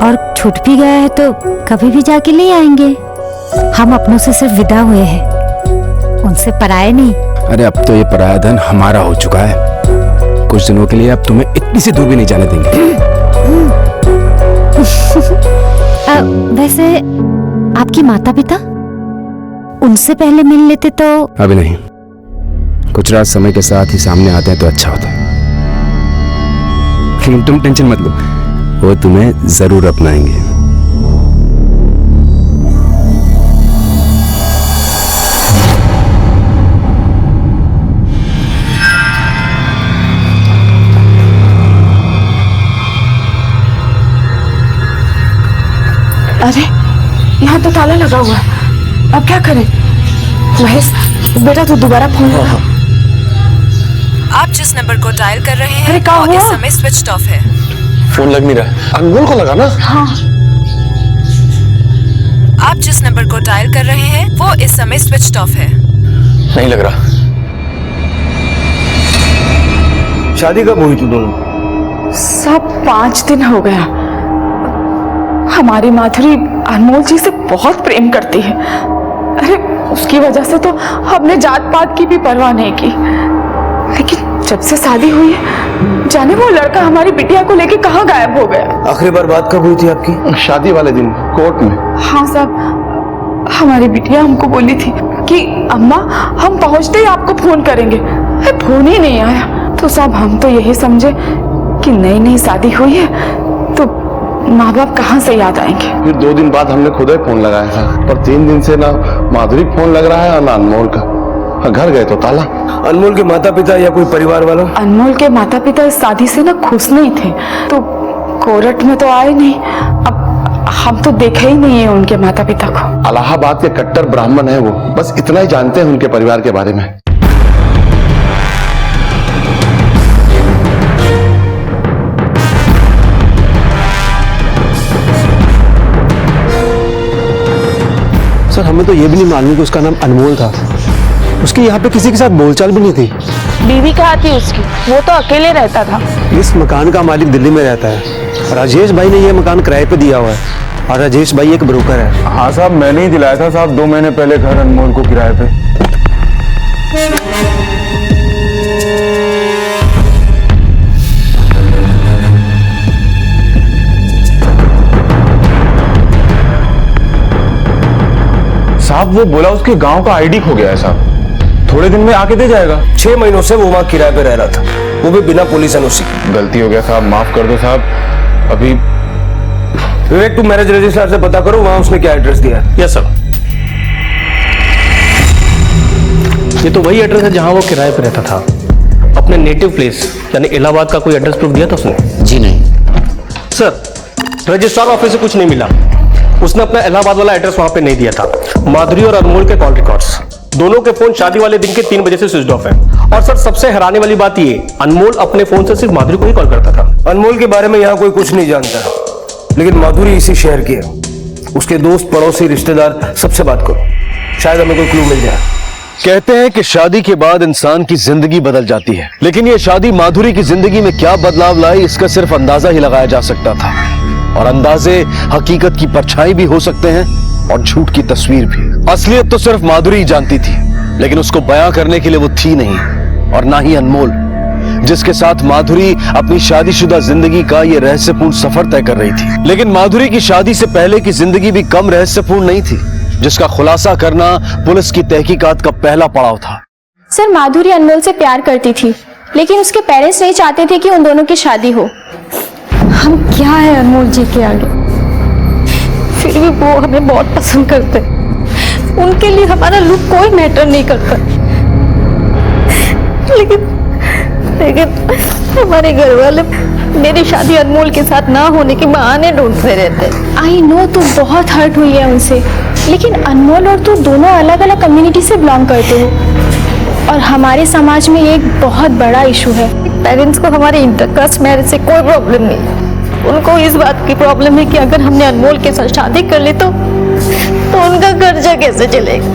और छूट भी गया है तो कभी भी जाके ले आएंगे। हम अपनों से सिर्फ विदा हुए हैं, उनसे पराये नहीं। अरे अब तो ये पराया धन हमारा हो चुका है। कुछ दिनों के लिए अब तुम्हें इतनी सी दूर भी नहीं जाने देंगे। वैसे आपकी माता पिता, उनसे पहले मिल लेते तो? अभी नहीं, कुछ रात समय के साथ ही सामने आते हैं तो अच्छा होता है। लेकिन तुम टेंशन मत लो, वो तुम्हें जरूर अपनाएंगे। अरे यहाँ तो ताला लगा हुआ है, अब क्या करें? महेश बेटा तू दोबारा फोन लगा। आप जिस नंबर को डायल कर रहे हैं वो इस समय स्विच ऑफ है। फोन लग नहीं रहा। अनमोल को लगा ना? हाँ। आप जिस नंबर को डायल कर रहे हैं वो इस समय स्विच ऑफ है। नहीं लग रहा। शादी कब हुई तू दोनों? सब 5 दिन हो गया। हमारी माधुरी अनमोल जी से बहुत प्रेम करती है। अरे उसकी वजह से तो हमने जात पात की भी परवाह नहीं की, लेकिन जब से शादी हुई है जाने वो लड़का हमारी बिटिया को लेके कहाँ गायब हो गया। आखिरी बार बात कब हुई थी आपकी? शादी वाले दिन कोर्ट में। हाँ साहब, हमारी बिटिया हमको बोली थी कि अम्मा हम पहुंचते ही आपको फोन करेंगे। फोन ही नहीं आया तो सब हम तो यही समझे कि नई नई शादी हुई है तो माँ बाप कहाँ से याद आएंगे। फिर 2 दिन बाद हमने खुद ही फोन लगाया था, पर 3 दिन से ना माधुरी फोन लग रहा है और ना अनमोल का। घर गए तो ताला। अनमोल के माता पिता या कोई परिवार वाला? अनमोल के माता पिता इस शादी से ना खुश नहीं थे तो कोर्ट में तो आए नहीं। अब हम तो देखे ही नहीं है उनके माता पिता को। इलाहाबाद के कट्टर ब्राह्मण है वो, बस इतना ही जानते हैं उनके परिवार के बारे में। सर हमें तो ये भी नहीं मालूम कि उसका नाम अनमोल था। उसकी यहाँ पे किसी के साथ बोलचाल भी नहीं थी। बीवी कहाँ थी उसकी? वो तो अकेले रहता था। इस मकान का मालिक दिल्ली में रहता है। राजेश भाई ने ये मकान किराए पे दिया हुआ है और राजेश भाई एक ब्रोकर है। हाँ साहब, मैंने ही दिलाया था साहब 2 महीने पहले घर अनमोल को किराए पे। साहब वो बोला उसके गांव का आईडी खो गया है साहब, थोड़े दिन में आके दे जाएगा। 6 महीनों से वो वहाँ किराए पे रह रहा था, वो भी बिना पुलिस एनओसी। गलती हो गया साहब, माफ कर दो साहब। अभी विवेक तुम मैरिज रजिस्ट्रार से पता करो वहाँ उसने क्या एड्रेस दिया है। Yes sir. ये तो वही एड्रेस है जहाँ वो किराए पे रहता था। अपने नेटिव प्लेस यानी इलाहाबाद का कोई एड्रेस प्रूफ दिया था उसने? जी नहीं सर, रजिस्ट्रार ऑफिस से कुछ नहीं मिला। उसने अपना इलाहाबाद वाला एड्रेस वहां पे नहीं दिया था। माधुरी और अनमोल के कॉल रिकॉर्ड्स दोनों के फोन शादी वाले दिन के 3 बजे से स्विच ऑफ है। और सर सबसे हैरानी वाली बात ये, अनमोल अपने फोन से सिर्फ माधुरी को ही कॉल करता था। अनमोल के बारे में यहाँ कोई कुछ नहीं जानता, लेकिन माधुरी इसी शहर की है। उसके दोस्त पड़ोसी रिश्तेदार सबसे बात करो, शायद हमें कोई क्लू मिल जाए। कहते हैं कि शादी के बाद इंसान की जिंदगी बदल जाती है, लेकिन ये शादी माधुरी की जिंदगी में क्या बदलाव लाई इसका सिर्फ अंदाजा ही लगाया जा सकता था। और अंदाजे हकीकत की परछाई भी हो सकते हैं और झूठ की तस्वीर भी। असलियत तो सिर्फ माधुरी ही जानती थी, लेकिन उसको बयां करने के लिए वो थी नहीं, और ना ही अनमोल, जिसके साथ माधुरी अपनी शादीशुदा जिंदगी का ये रहस्यपूर्ण सफर तय कर रही थी। लेकिन माधुरी की शादी से पहले की जिंदगी भी कम रहस्यपूर्ण नहीं थी, जिसका खुलासा करना पुलिस की तहकीकात का पहला पड़ाव था। सर, माधुरी अनमोल से प्यार करती थी, लेकिन उसके पेरेंट्स नहीं चाहते थे कि उन दोनों की शादी हो। हम क्या है अनमोल जी के आगे, फिर भी वो हमें बहुत पसंद करते। उनके लिए हमारा लुक कोई मैटर नहीं करता। लेकिन हमारे घर वाले मेरी शादी अनमोल के साथ ना होने की बहाने ढूंढते रहते। आई नो तू बहुत हर्ट हुई है उनसे, लेकिन अनमोल और तू दोनों अलग अलग कम्युनिटी से बिलोंग करते हो, और हमारे समाज में ये एक बहुत बड़ा इशू है। पेरेंट्स को हमारे इंटरकास्ट मैरिज से कोई प्रॉब्लम नहीं। उनको इस बात की प्रॉब्लम है कि अगर हमने अनमोल के साथ शादी कर ली तो उनका खर्चा कैसे चलेगा।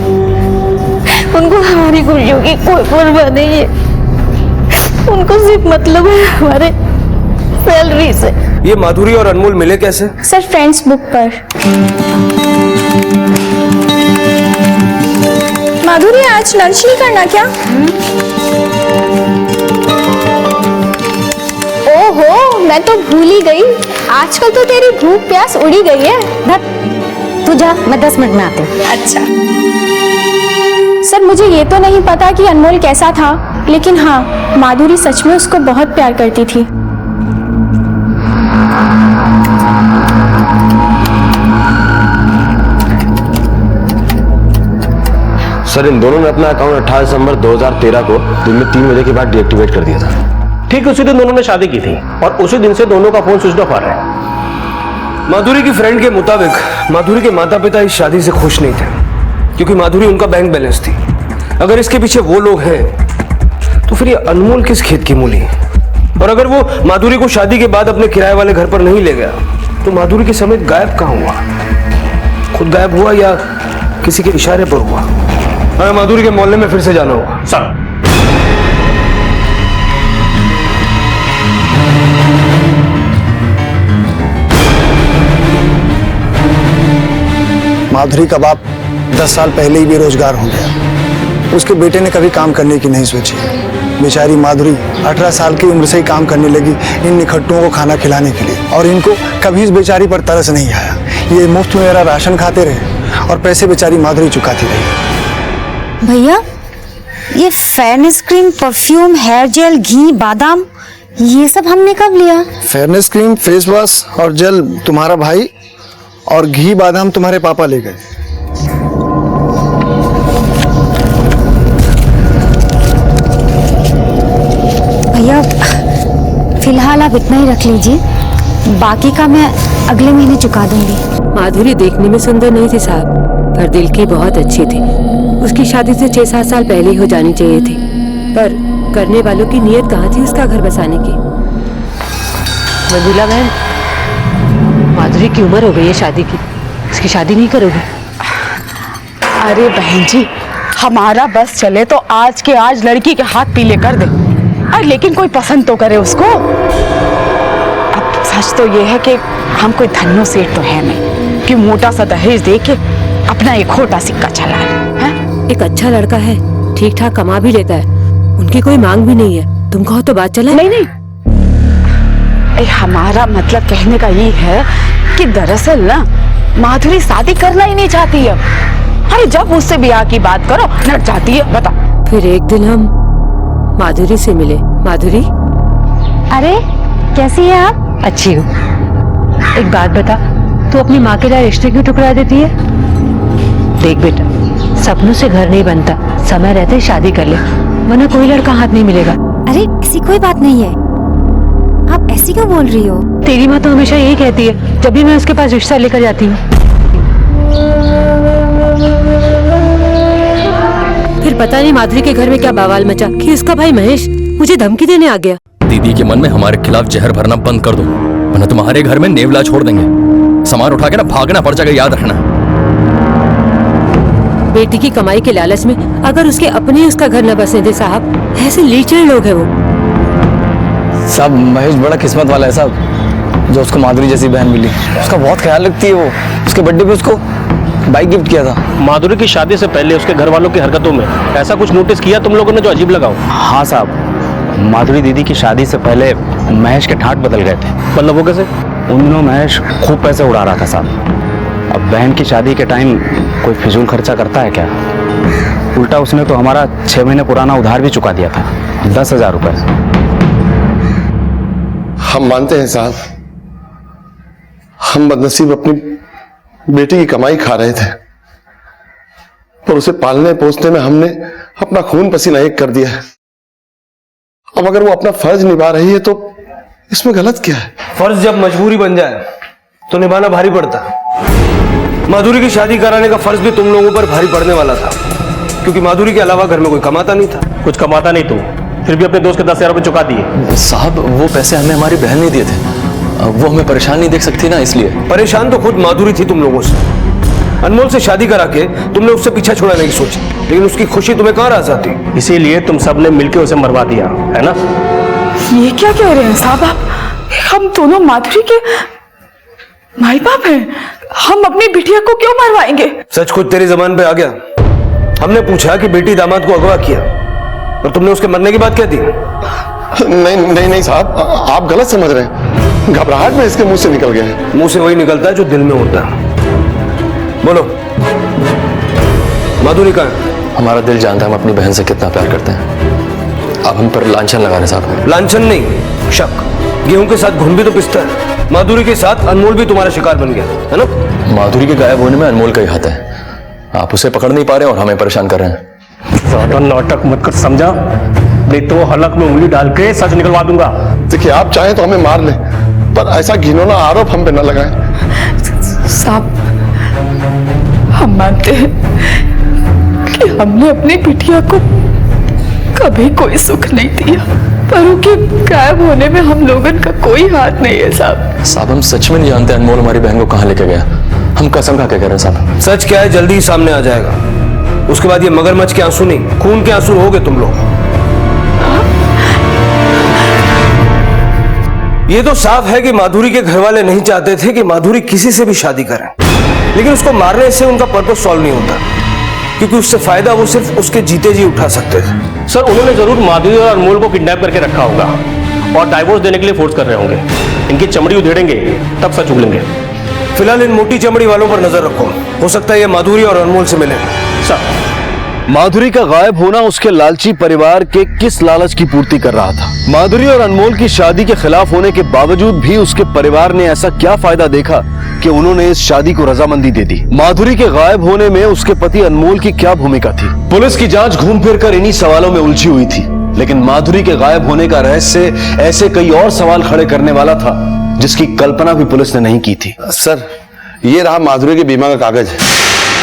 उनको हमारी खुशियों की कोई परवाह नहीं है। उनको सिर्फ मतलब है हमारे सैलरी से। ये माधुरी और अनमोल मिले कैसे? सर, फ्रेंड्स बुक पर। माधुरी, आज लंच नहीं करना क्या? ओहो, मैं तो भूल ही गई। आजकल तो तेरी भूख प्यास उड़ी गई है। तू जा, मैं 10 मिनट में आती हूँ। अच्छा सर, मुझे ये तो नहीं पता कि अनमोल कैसा था, लेकिन हाँ, माधुरी सच में उसको बहुत प्यार करती थी। सर, इन दोनों ने अपना अकाउंट 28 दिसंबर 2013 को दिन में 3 बजे के बाद डीएक्टिवेट कर दिया था। ठीक उसी दिन दोनों ने शादी की थी और उसी दिन से दोनों का फोन स्विच ऑफ आ रहा है। माधुरी की फ्रेंड के मुताबिक माधुरी के माता पिता इस शादी से खुश नहीं थे, क्योंकि माधुरी उनका बैंक बैलेंस थी। अगर इसके पीछे वो लोग हैं तो फिर ये अनमोल किस खेत की मूली है? और अगर वो माधुरी को शादी के बाद अपने किराए वाले घर पर नहीं ले गया तो माधुरी के समेत गायब कहाँ हुआ? खुद गायब हुआ या किसी के इशारे पर हुआ? हमें माधुरी के मोहल्ले में फिर से जाना होगा। सर, माधुरी का बाप 10 साल पहले ही बेरोजगार हो गया। उसके बेटे ने कभी काम करने की नहीं सोची। बेचारी माधुरी 18 साल की उम्र से ही काम करने लगी इन निखट्टुओं को खाना खिलाने के लिए, और इनको कभी इस बेचारी पर तरस नहीं आया। ये मुफ्त में मेरा राशन खाते रहे और पैसे बेचारी माधुरी चुकाती रही। भैया, ये fairness cream, perfume, hair gel, घी, बादाम, ये सब हमने कब लिया? फेयरनेस क्रीम, फेस वॉश और जेल तुम्हारा भाई, और घी बादाम तुम्हारे पापा ले गए। भैया फिलहाल आप इतना ही रख लीजिए, बाकी का मैं अगले महीने चुका दूंगी। माधुरी देखने में सुंदर नहीं थी साहब, पर दिल की बहुत अच्छी थी। उसकी शादी से 6-7 साल पहले ही हो जानी चाहिए थी, पर करने वालों की नीयत कहाँ थी उसका घर बसाने की। मंजुला बहन, माधुरी की उम्र हो गई है शादी की, उसकी शादी नहीं करोगे? अरे बहन जी, हमारा बस चले तो आज के आज लड़की के हाथ पीले कर दे, अरे लेकिन कोई पसंद तो करे उसको। अब सच तो ये है कि हम कोई धन्नो सेठ तो है नहीं कि मोटा सा दहेज दे के अपना एक खोटा सिक्का चला है। एक अच्छा लड़का है, ठीक ठाक कमा भी लेता है, उनकी कोई मांग भी नहीं है, तुम कहो तो बात चले। नहीं, हमारा मतलब कहने का ये है कि दरअसल ना माधुरी शादी करना ही नहीं चाहती है। अरे जब उससे ब्याह की बात करो नट जाती है। बता। फिर एक दिन हम माधुरी से मिले। माधुरी, अरे कैसी है आप? अच्छी हूँ। एक बात बता, तू अपनी माँ के लिए रिश्ते क्यों ठुकरा देती है? देख बेटा, सपनों से घर नहीं बनता, समय रहते शादी कर ले, वरना कोई लड़का हाथ नहीं मिलेगा। अरे ऐसी कोई बात नहीं है, आप ऐसी क्यों बोल रही हो? तेरी माँ तो हमेशा यही कहती है जब भी मैं उसके पास रिश्ता लेकर जाती हूँ। फिर पता नहीं माधुरी के घर में क्या बवाल मचा कि उसका भाई महेश मुझे धमकी देने आ गया। दीदी के मन में हमारे खिलाफ जहर भरना बंद कर दो, वरना तुम्हारे घर में नेवला छोड़ देंगे। सामान उठा के ना भागना पड़ जाएगा, याद रखना। बेटी की कमाई के लालच में अगर उसके अपने उसका घर न बसने दे साहब, ऐसे लीचड़ लोग हैं वो। साहब महेश बड़ा किस्मत वाला है साहब, जो उसको माधुरी जैसी बहन मिली। उसका बहुत ख्याल रखती है वो। उसके बर्थडे पे उसको बाइक गिफ्ट किया था। माधुरी की शादी से पहले उसके घर वालों की हरकतों में ऐसा कुछ नोटिस किया तुम लोगों ने जो अजीब लगा? हाँ साहब, माधुरी दीदी की शादी से पहले महेश के ठाट बदल गए थे। मतलब वो कैसे? उन दिनों महेश खूब पैसे उड़ा रहा था साहब। अब बहन की शादी के टाइम कोई फिजूल खर्चा करता है क्या? उल्टा उसने तो हमारा 6 महीने पुराना उधार भी चुका दिया था, 10,000 रुपए। हम मानते हैं साहब, हम बदनसीब अपनी बेटी की कमाई खा रहे थे, पर उसे पालने पोसने में हमने अपना खून पसीना एक कर दिया है। अब अगर वो अपना फर्ज निभा रही है तो इसमें गलत क्या है? फर्ज जब मजबूरी बन जाए तो निभाना भारी पड़ता है। माधुरी की शादी कराने का फर्ज भी तुम लोगों पर भारी पड़ने वाला था, क्योंकि माधुरी के अलावा घर में कोई कमाता नहीं था। कुछ कमाता नहीं, तू फिर भी अपने दोस्त के 10,000 रुपए चुका दिए। साहब वो पैसे हमें हमारी बहन ने दिए थे, वो हमें परेशान नहीं देख सकती ना, इसलिए। परेशान तो खुद माधुरी थी तुम लोगों से। अनमोल से शादी करा के तुमने उससे पीछा छुड़ाने की सोची, लेकिन उसकी खुशी तुम्हें कहाँ रास आती? इसीलिए तुम सबने मिलकर उसे मरवा दिया, है ना? ये क्या कह रहे हैं साहब आप? हम दोनों माधुरी के माई बाप हैं, हम अपनी बिटिया को क्यों मरवाएंगे? सच खुद तेरी जबान पे आ गया। हमने पूछा कि बेटी दामाद को अगवा किया और तुमने उसके मरने की बात कह दी। नहीं नहीं नहीं साहब, आप गलत समझ रहे हैं। घबराहट में इसके मुंह से निकल गया है। मुंह से वही निकलता है जो दिल में होता है। बोलो, माधुरी कहाँ है? हमारा दिल जानता है हम अपनी बहन से कितना प्यार करते हैं। अब हम पर लांछन लगा रहे साहब। लांछन नहीं, शक। गेहूं के साथ घुन भी तो पिसता है। माधुरी के साथ अनमोल भी तुम्हारा शिकार बन गया, है ना? माधुरी के गायब होने में अनमोल का ही हाथ है। आप उसे पकड़ नहीं पा रहे और हमें परेशान कर रहे हैं। ज्यादा नाटक मत कर, समझा? नहीं तो हलक में उंगली डाल के सच निकलवा दूंगा। देखिए, आप चाहें तो हमें मार लें, पर ऐसा घिनौना आरोप हम पे न लगाएं। साहब, हम मानते हैं कि हमने अपनी बिटिया को कभी कोई सुख नहीं दिया, पर उनके गायब होने में हम लोगों का कोई हाथ नहीं है साहब। साहब हम सच में नहीं जानते अनमोल हमारी बहन को कहाँ लेके गया। हम कसम खा के कह रहे हैं साहब। सच क्या है जल्दी ही सामने आ जाएगा। उसके बाद ये मगरमच्छ के आंसू नहीं, खून के आंसू होगे तुम लोग। ये तो साफ है कि माधुरी के घर वाले नहीं चाहते थे कि माधुरी किसी से भी शादी करे, लेकिन उसको मारने से उनका पर्पस सॉल्व नहीं होता, क्योंकि उससे फायदा वो सिर्फ उसके जीते जी उठा सकते थे। सर, उन्होंने जरूर माधुरी और अनमोल को किडनैप करके रखा होगा और डाइवोर्स देने के लिए फोर्स कर रहे होंगे। इनकी चमड़ी उधेड़ेंगे तब सच उगलेंगे। फिलहाल इन मोटी चमड़ी वालों पर नजर रखो, हो सकता है ये माधुरी और अनमोल से मिले। माधुरी का गायब होना उसके लालची परिवार के किस लालच की पूर्ति कर रहा था? माधुरी और अनमोल की शादी के खिलाफ होने के बावजूद भी उसके परिवार ने ऐसा क्या फायदा देखा कि उन्होंने इस शादी को रजामंदी दे दी? माधुरी के गायब होने में उसके पति अनमोल की क्या भूमिका थी? पुलिस की जांच घूम फिर कर इन्हीं सवालों में उलझी हुई थी, लेकिन माधुरी के गायब होने का रहस्य ऐसे कई और सवाल खड़े करने वाला था जिसकी कल्पना भी पुलिस ने नहीं की थी। सर, ये रहा माधुरी के बीमा का कागज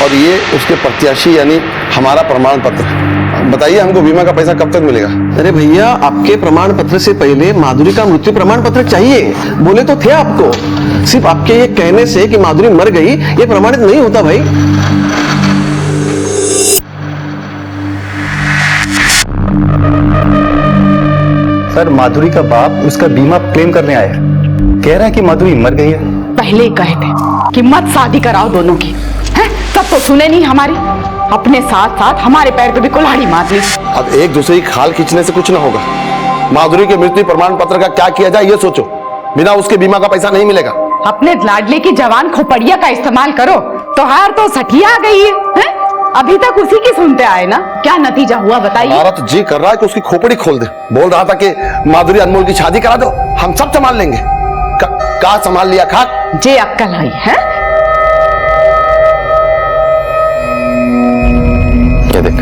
और ये उसके प्रत्याशी यानी हमारा प्रमाण पत्र। बताइए हमको बीमा का पैसा कब तक मिलेगा? अरे भैया, आपके प्रमाण पत्र से पहले माधुरी का मृत्यु प्रमाण पत्र चाहिए। बोले तो थे आपको, सिर्फ आपके ये कहने से कि माधुरी मर गई ये प्रमाणित नहीं होता भाई। सर, माधुरी का बाप उसका बीमा क्लेम करने आया है, कह रहा है कि माधुरी मर गई है। पहले ही कहे थे कि मत शादी कराओ दोनों की, हैं? तब तो सुने नहीं हमारी, अपने साथ साथ हमारे पैर पे भी कुल्हाड़ी मार ली। अब एक दूसरे की खाल खींचने से कुछ ना होगा। माधुरी के मृत्यु प्रमाण पत्र का क्या किया जाए ये सोचो, बिना उसके बीमा का पैसा नहीं मिलेगा। अपने लाडले की जवान खोपड़िया का इस्तेमाल करो, तो हार तो सठिया आ गई है? अभी तक उसी की सुनते आए ना, क्या नतीजा हुआ बताइए? हमारा तो जी कर रहा है कि उसकी खोपड़ी खोल दे। बोल रहा था कि माधुरी अनमोल की शादी करा दो, हम सब संभाल लेंगे। का संभाल लिया खाक? जे अक्कल आई है। ये देख,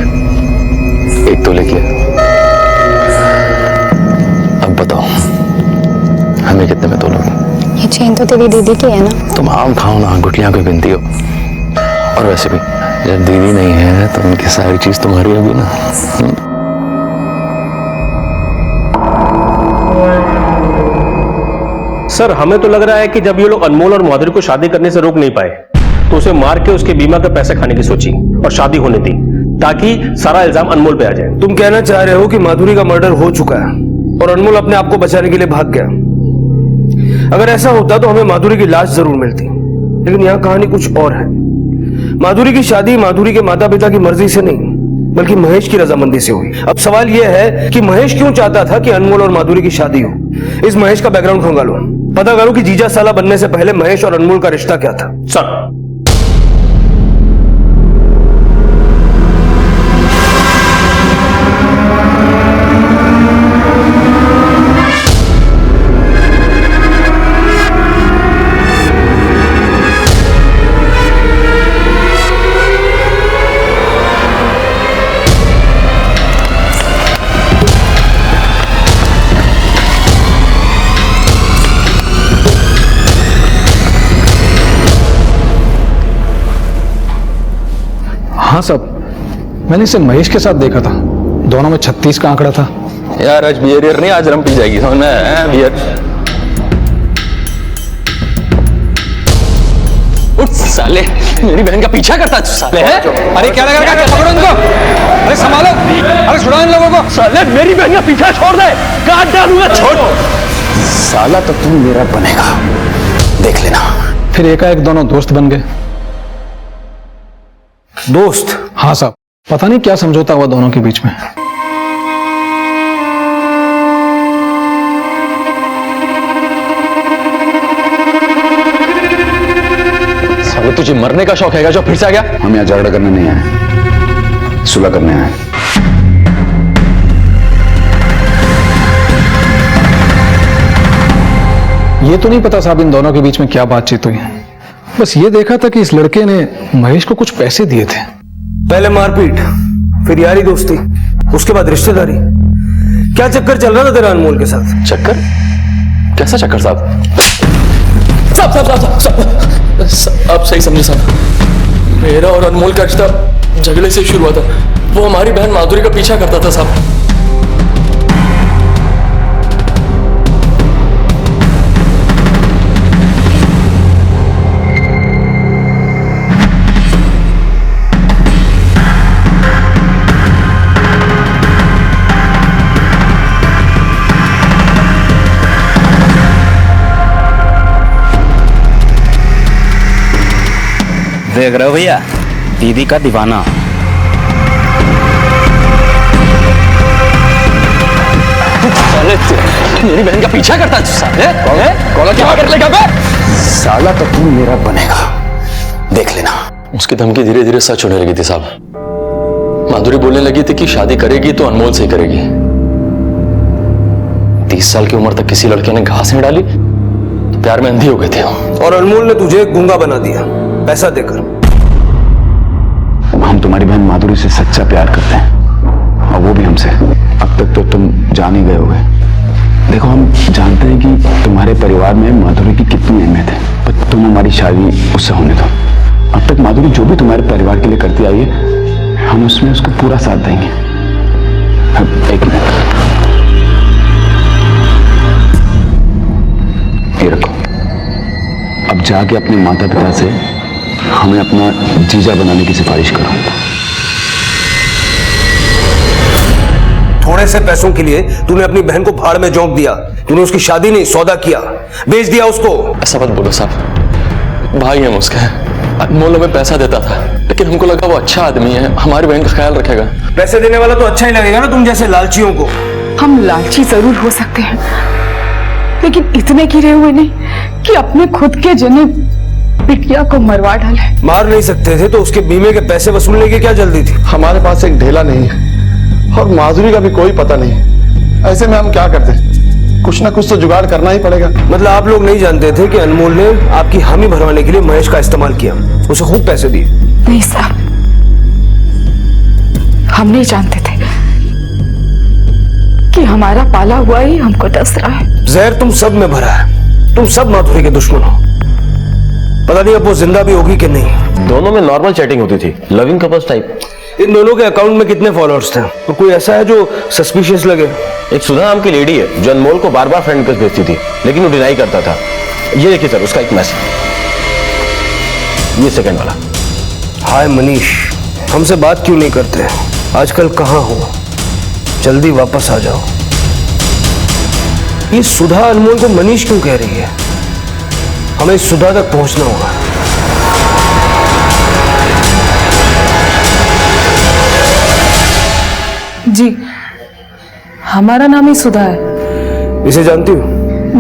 एक तोले किया। अब बताओ हमें कितने में तोलोगे? ये चेन तो तेरी दीदी की है ना? तुम आम खाओ ना, गुठलियां कोई गिनती हो। और वैसे भी जब दीदी नहीं है तो उनकी सारी चीज तुम्हारी होगी ना। सर, हमें तो लग रहा है कि जब ये लोग अनमोल और माधुरी को शादी करने से रोक नहीं पाए तो उसे मार के उसके बीमा के पैसे खाने की सोची और शादी होने दी, ताकि सारा इल्जाम अनमोल पे आ जाए। तुम कहना चाह रहे हो कि माधुरी का मर्डर हो चुका है और अनमोल अपने आप को बचाने के लिए भाग गया। अगर ऐसा होता तो हमें माधुरी की लाश जरूर मिलती, लेकिन यहाँ कहानी कुछ और है। माधुरी की शादी माधुरी के माता पिता की मर्जी से नहीं, बल्कि महेश की रजामंदी से हुई। अब सवाल यह है कि महेश क्यों चाहता था कि अनमोल और माधुरी की शादी हो। इस महेश का बैकग्राउंड खंगालो, पता करो कि जीजा साला बनने से पहले महेश और अनमोल का रिश्ता क्या था। सर, हाँ साहब, मैंने इसे महेश के साथ देखा था, दोनों में 36 का आंकड़ा था। यार आज बियर नहीं, आज रम पी जाएगी, समझ में आया? बियर। उठ साले, मेरी बहन का पीछा करता है साले। अरे क्या लगा रखा, पकड़ो इनको, अरे संभालो, अरे छुड़ाओ इन लोगों को। साले मेरी बहन का पीछा छोड़ दे, काट डालूंगा। छोड़ साला तो तुम मेरा बनेगा, देख लेना। फिर एकाएक दोनों दोस्त बन गए। दोस्त? हाँ साहब, पता नहीं क्या समझौता हुआ दोनों के बीच में। साले तुझे मरने का शौक है जो फिर से आ गया? हम यहाँ झगड़ा करने नहीं आए, सुलह करने आए। ये तो नहीं पता साहब इन दोनों के बीच में क्या बातचीत हुई है, बस ये देखा था कि इस लड़के ने महेश को कुछ पैसे दिए थे। पहले मारपीट, फिर यारी दोस्ती, उसके बाद रिश्तेदारी। क्या चक्कर चल रहा था तेरा अनमोल के साथ? चक्कर? कैसा चक्कर साहब? साहब आप सही समझे साहब। मेरा और अनमोल का रिश्ता झगड़े से शुरू हुआ था। वो हमारी बहन माधुरी का पीछा करता था साहब। देख रहे हो भैया, दीदी का दीवाना। मेरी बहन का पीछा करता है साले। कौन क्या कर लेगा बे? साला तो तू मेरा बनेगा, देख लेना। उसकी धमकी धीरे धीरे सच होने लगी थी साहब। माधुरी बोलने लगी थी कि शादी करेगी तो अनमोल से ही करेगी। 30 साल की उम्र तक किसी लड़के ने घास नहीं डाली तो प्यार में अंधी हो गए थे। और अनमोल ने तुझे गूंगा बना दिया पैसा देकर। हम तुम्हारी बहन माधुरी से सच्चा प्यार करते हैं, और वो भी हमसे। अब तक तो तुम जान ही गए होगे। देखो, हम जानते हैं कि तुम्हारे परिवार में माधुरी की कितनी अहमियत है, पर तुम हमारी शादी उससे होने दो। अब तक माधुरी जो भी तुम्हारे परिवार के लिए करती आई है, हम उसमें उसको पूरा साथ देंगे। अब एक मिनट, ये रखो। अब जाके अपने माता पिता से हमें अपना जीजा बनाने की सिफारिश करो। थोड़े से पैसों के लिए तूने अपनी बहन को भाड़ में झोंक दिया। तूने उसकी शादी नहीं, सौदा किया, बेच दिया उसको। ऐसा मत बोलो साहब, भाई हम उसका है। अनमोल हमें पैसा देता था, लेकिन हमको लगा वो अच्छा आदमी है, हमारी बहन का ख्याल रखेगा। पैसे देने वाला तो अच्छा ही लगेगा ना तुम जैसे लालचियों को। हम लालची जरूर हो सकते हैं, लेकिन इतने गिरे हुए नहीं कि अपने खुद के जने बिटिया को मरवा डाले। मार नहीं सकते थे तो उसके बीमे के पैसे वसूलने की क्या जल्दी थी? हमारे पास एक ढेला नहीं है और माधुरी का भी कोई पता नहीं। ऐसे में हम क्या करते? कुछ ना कुछ तो जुगाड़ करना ही पड़ेगा। मतलब आप लोग नहीं जानते थे कि अनमोल ने आपकी हामी भरवाने के लिए महेश का इस्तेमाल किया, उसे खूब पैसे दिए? नहीं साहब, हम नहीं जानते थे कि हमारा पाला हुआ ही हमको डस रहा है। जहर तुम सब में भरा है, तुम सब माधुरी के दुश्मन हो। पता नहीं अब वो जिंदा भी होगी कि नहीं। दोनों में नॉर्मल चैटिंग होती थी, लविंग कपल्स टाइप। इन दोनों के अकाउंट में कितने फॉलोअर्स थे और कोई ऐसा है जो सस्पिशियस लगे? एक सुधा नाम की लेडी है जो अनमोल को बार बार फ्रेंड रिक्वेस्ट भेजती थी, लेकिन वो डिनाई करता था। ये देखिए सर, उसका एक मैसेज, ये सेकंड वाला। हाय मनीष, हमसे बात क्यों नहीं करते? आजकल कहाँ हो? जल्दी वापस आ जाओ। ये सुधा अनमोल को मनीष क्यों कह रही है? हमें सुधा तक पहुंचना होगा। जी, हमारा नाम ही सुधा है। इसे जानती हो?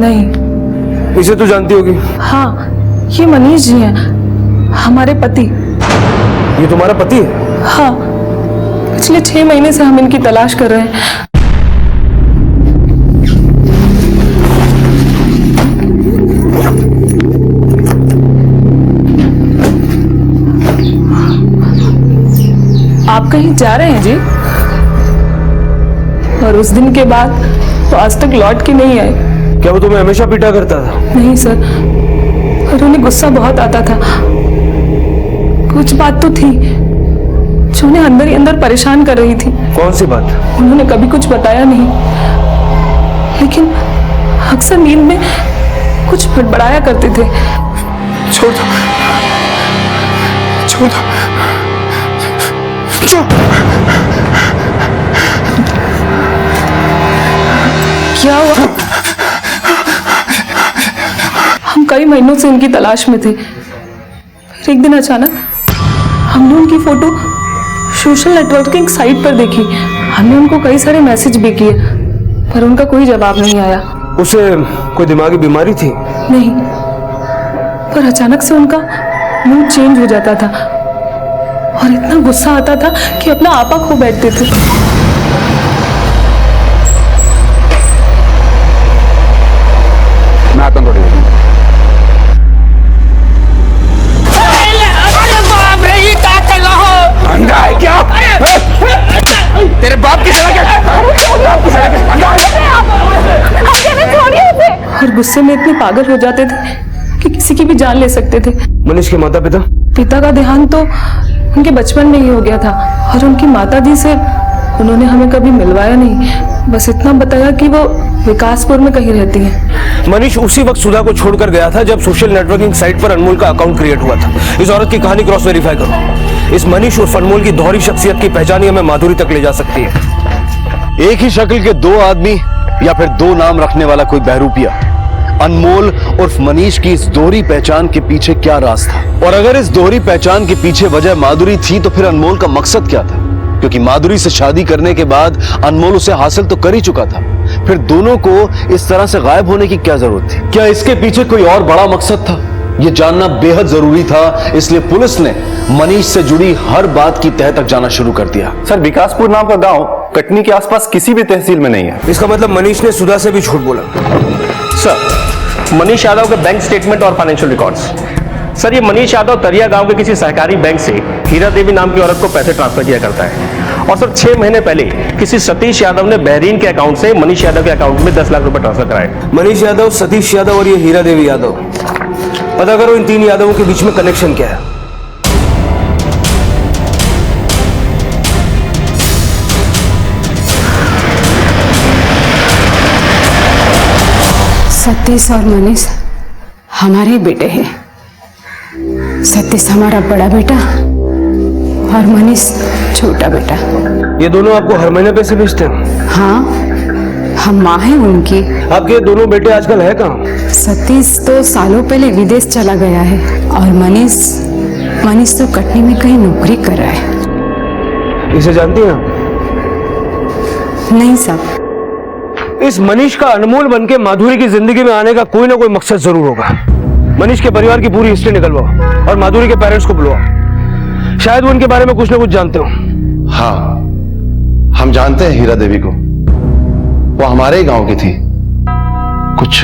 नहीं। इसे तो जानती होगी। हाँ, ये मनीष जी हैं, हमारे पति। ये तुम्हारा पति है? हाँ, पिछले 6 महीने से हम इनकी तलाश कर रहे हैं। आप कहीं जा रहे हैं जी? और उस दिन के बाद तो आज तक लौट के नहीं आए। क्या वो तुम्हें हमेशा पीटा करता था? नहीं सर, और उन्हें गुस्सा बहुत आता था। कुछ बात तो थी जो उन्हें अंदर ही अंदर परेशान कर रही थी। कौन सी बात? उन्होंने कभी कुछ बताया नहीं, लेकिन अक्सर नींद में कुछ बड़बड़ाया करते थे। छोड़ दो, छोड़ दो, क्या हुआ? हम कई महीनों से उनकी तलाश में थे। फिर एक दिन अचानक हमने उनकी फोटो सोशल नेटवर्किंग साइट पर देखी। हमने उनको कई सारे मैसेज भी किए, पर उनका कोई जवाब नहीं आया। उसे कोई दिमागी बीमारी थी? नहीं, पर अचानक से उनका मूड चेंज हो जाता था और इतना गुस्सा आता था कि अपना आपा खो बैठते थे। मैं आता हूँ थोड़ी देर में। अंधा है क्या? तेरे बाप की और गुस्से में इतने पागल हो जाते थे कि किसी की भी जान ले सकते थे। मनीष के माता पिता? पिता का देहांत तो उनके बचपन में ही हो गया था, और उनकी माता जी से उन्होंने हमें कभी मिलवाया नहीं। बस इतना बताया कि वो विकासपुर में कहीं रहती हैं। मनीष उसी वक्त सुधा को छोड़कर गया था जब सोशल नेटवर्किंग साइट पर अनमोल का अकाउंट क्रिएट हुआ था। इस औरत की कहानी क्रॉस वेरीफाई करो। इस मनीष और अनमोल की दोहरी शख्सियत की पहचान ही हमें माधुरी तक ले जा सकती है। एक ही शक्ल के दो आदमी या फिर दो नाम रखने वाला कोई बहरूपिया। अनमोल उर्फ मनीष की इस दोहरी पहचान के पीछे क्या राज था? और अगर इस दोहरी पहचान के पीछे वजह माधुरी थी तो फिर अनमोल का मकसद क्या था? क्योंकि माधुरी से शादी करने के बाद अनमोल उसे हासिल तो कर ही चुका था, फिर दोनों को इस तरह से गायब होने की क्या जरूरत थी? क्या इसके पीछे कोई और बड़ा मकसद था? यह जानना बेहद जरूरी था, इसलिए पुलिस ने मनीष से जुड़ी हर बात की तह तक जाना शुरू कर दिया। सर, विकासपुर नाम का गांव कटनी के आसपास किसी भी तहसील में नहीं है। इसका मतलब मनीष ने सुधा से भी झूठ बोला। सर, मनीष यादव के बैंक स्टेटमेंट और फाइनेंशियल रिकॉर्ड्स। सर, ये मनीष यादव तरिया गांव के किसी सहकारी बैंक से हीरा देवी नाम की औरत को पैसे ट्रांसफर किया करता है। और सर, 6 महीने पहले किसी सतीश यादव ने बहरीन के अकाउंट से मनीष यादव के अकाउंट में 10 लाख रुपए ट्रांसफर कराए। मनीष यादव, सतीश यादव और ये हीरा देवी यादव, पता करो इन 3 यादवों के बीच में कनेक्शन क्या है। सतीश और मनीष हमारे बेटे हैं। सतीश हमारा बड़ा बेटा और मनीष छोटा बेटा। ये दोनों आपको हर महीने पैसे भेजते हैं? हाँ, हम माँ हैं उनकी। आपके दोनों बेटे आजकल है कहाँ? सतीश तो सालों पहले विदेश चला गया है और मनीष तो कटनी में कहीं नौकरी कर रहा है। इसे जानती हैं? नहीं साहब। इस मनीष का अनमोल बनके माधुरी की जिंदगी में आने का कोई ना कोई मकसद जरूर होगा। मनीष के परिवार की पूरी हिस्ट्री निकलवाओ और माधुरी के पेरेंट्स को बुलवाओ, शायद वो उनके बारे में कुछ ना कुछ जानते हो। हाँ, हम जानते हैं हीरा देवी को। वो हमारे ही गांव की थी। कुछ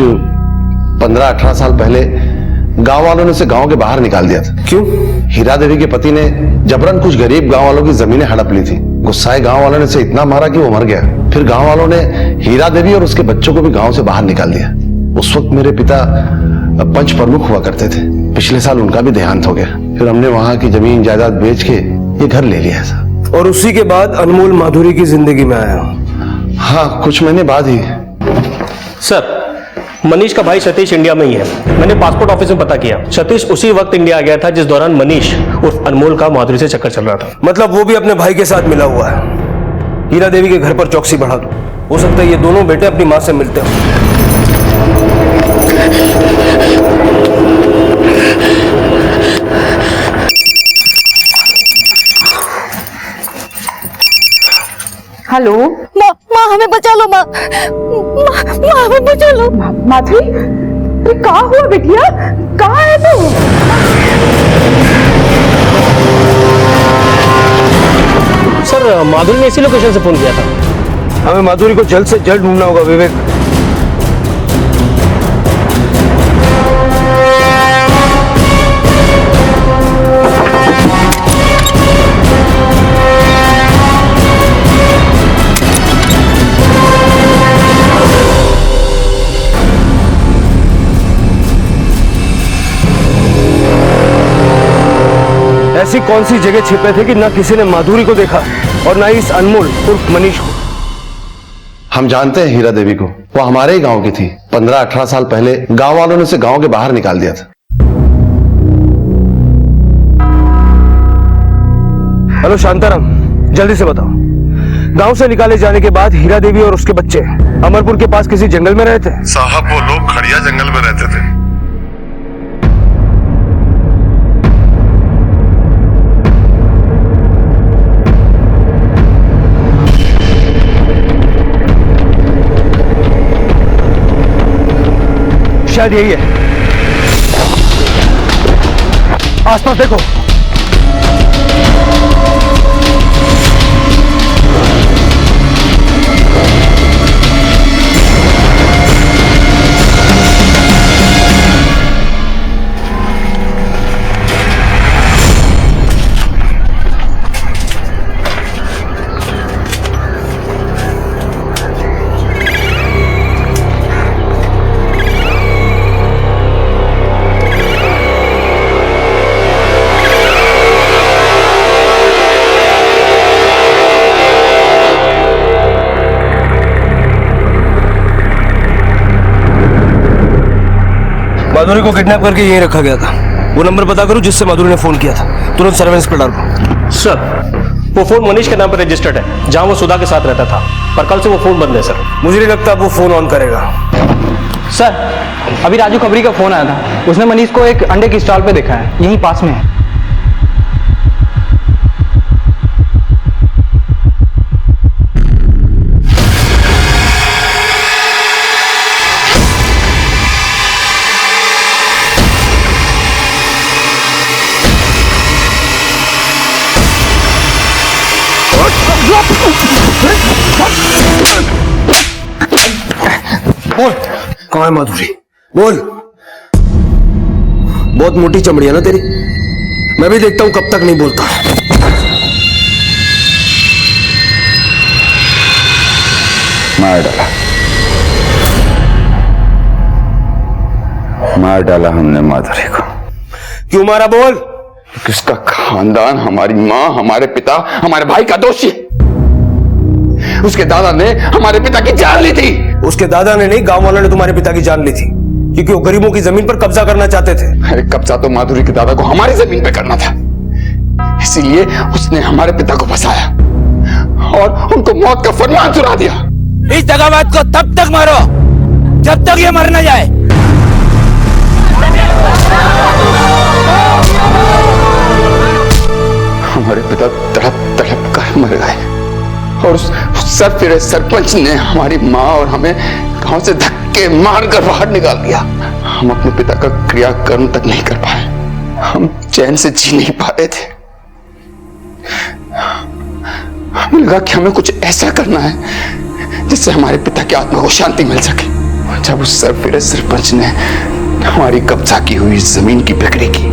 15-18 साल पहले गांव वालों ने उसे गांव के बाहर निकाल दिया था। क्यों? हीरा देवी के पति ने जबरन कुछ गरीब गांव वालों की जमीनें हड़प ली थी। गुस्साए गांव वालों ने उसे इतना मारा कि वो मर गया। फिर गांव वालों ने हीरा देवी और उसके बच्चों को भी गांव से बाहर निकाल दिया। उस वक्त मेरे पिता पंच प्रमुख हुआ करते थे। पिछले साल उनका भी देहांत हो गया। फिर हमने वहां की जमीन जायदाद बेच के ये घर ले लिया है। और उसी के बाद अनमोल माधुरी की जिंदगी में आया? हाँ, कुछ महीने बाद ही। सर, मनीष का भाई सतीश इंडिया में ही है। मैंने पासपोर्ट ऑफिस में पता किया। सतीश उसी वक्त इंडिया आ गया था जिस दौरान मनीष उर्फ अनमोल का माधुरी से चक्कर चल रहा था। मतलब वो भी अपने भाई के साथ मिला हुआ है। हीरा देवी के घर पर चौकसी बढ़ा दो, हो सकता है ये दोनों बेटे अपनी मां से मिलते हो। हेलो माँ हमें बचा लो। माँ हमें बचा लो। माधुरी, ये कहाँ हुआ बेटिया? कहाँ है तू? सर, माधुरी ने इसी लोकेशन से फोन किया था। हमें माधुरी को जल्द से जल्द ढूंढना होगा विवेक। ऐसी कौन सी जगह छिपे थे कि ना किसी ने माधुरी को देखा और ना ही इस अनमोल उर्फ मनीष को? हम जानते हैं हीरा देवी को। वो हमारे ही गांव की थी। 15-18 साल पहले गांव वालों ने उसे गांव के बाहर निकाल दिया था। हेलो शांताराम, जल्दी से बताओ, गांव से निकाले जाने के बाद हीरा देवी और उसके बच्चे अमरपुर के पास किसी जंगल में रहते? साहब, वो लोग खड़िया जंगल में रहते थे। शायद यही है। आसपास देखो। माधुरी को किडनैप करके यहीं रखा गया था। वो नंबर पता करो जिससे माधुरी ने फोन किया था। तुरंत सर्वेलेंस पर डालो। सर, वो फोन मनीष के नाम पर रजिस्टर्ड है, जहां वो सुधा के साथ रहता था, पर कल से वो फोन बंद है। सर, मुझे नहीं लगता वो फोन ऑन करेगा। सर, अभी राजू खबरी का फोन आया था। उसने मनीष को एक अंडे की स्टॉल पे देखा है, यहीं पास में है। बोल, कहाँ है माधुरी? बोल। बहुत मोटी चमड़ी है ना तेरी, मैं भी देखता हूं कब तक नहीं बोलता। मार डाला हमने माधुरी को। क्यों मारा? बोल। किसका खानदान, हमारी माँ, हमारे पिता, हमारे भाई का दोषी है। उसके दादा ने हमारे पिता की जान ली थी। उसके दादा ने नहीं, गांव वालों ने तुम्हारे पिता की जान ली थी, क्योंकि वो गरीबों की जमीन पर कब्जा करना चाहते थे। अरे कब्जा तो माधुरी के दादा को हमारी जमीन पे करना था, इसीलिए उसने हमारे पिता को फंसाया और उनको मौत का फरमान सुना दिया। इस दगाबाज को तब तक मारो जब तक ये मर न जाए। हमारे पिता तड़प तड़प कर मर गए और उस सरफिरे सरपंच ने हमारी माँ और हमें गांव से धक्के मारकर बाहर निकाल दिया। हम अपने पिता का क्रियाकर्म तक नहीं कर पाए, हम चैन से जी नहीं पा रहे थे। हमें लगा कि हमें कुछ ऐसा करना है जिससे हमारे पिता की आत्मा को शांति मिल सके। जब उस सरफिरे सरपंच ने हमारी कब्जा की हुई जमीन की बिक्री की,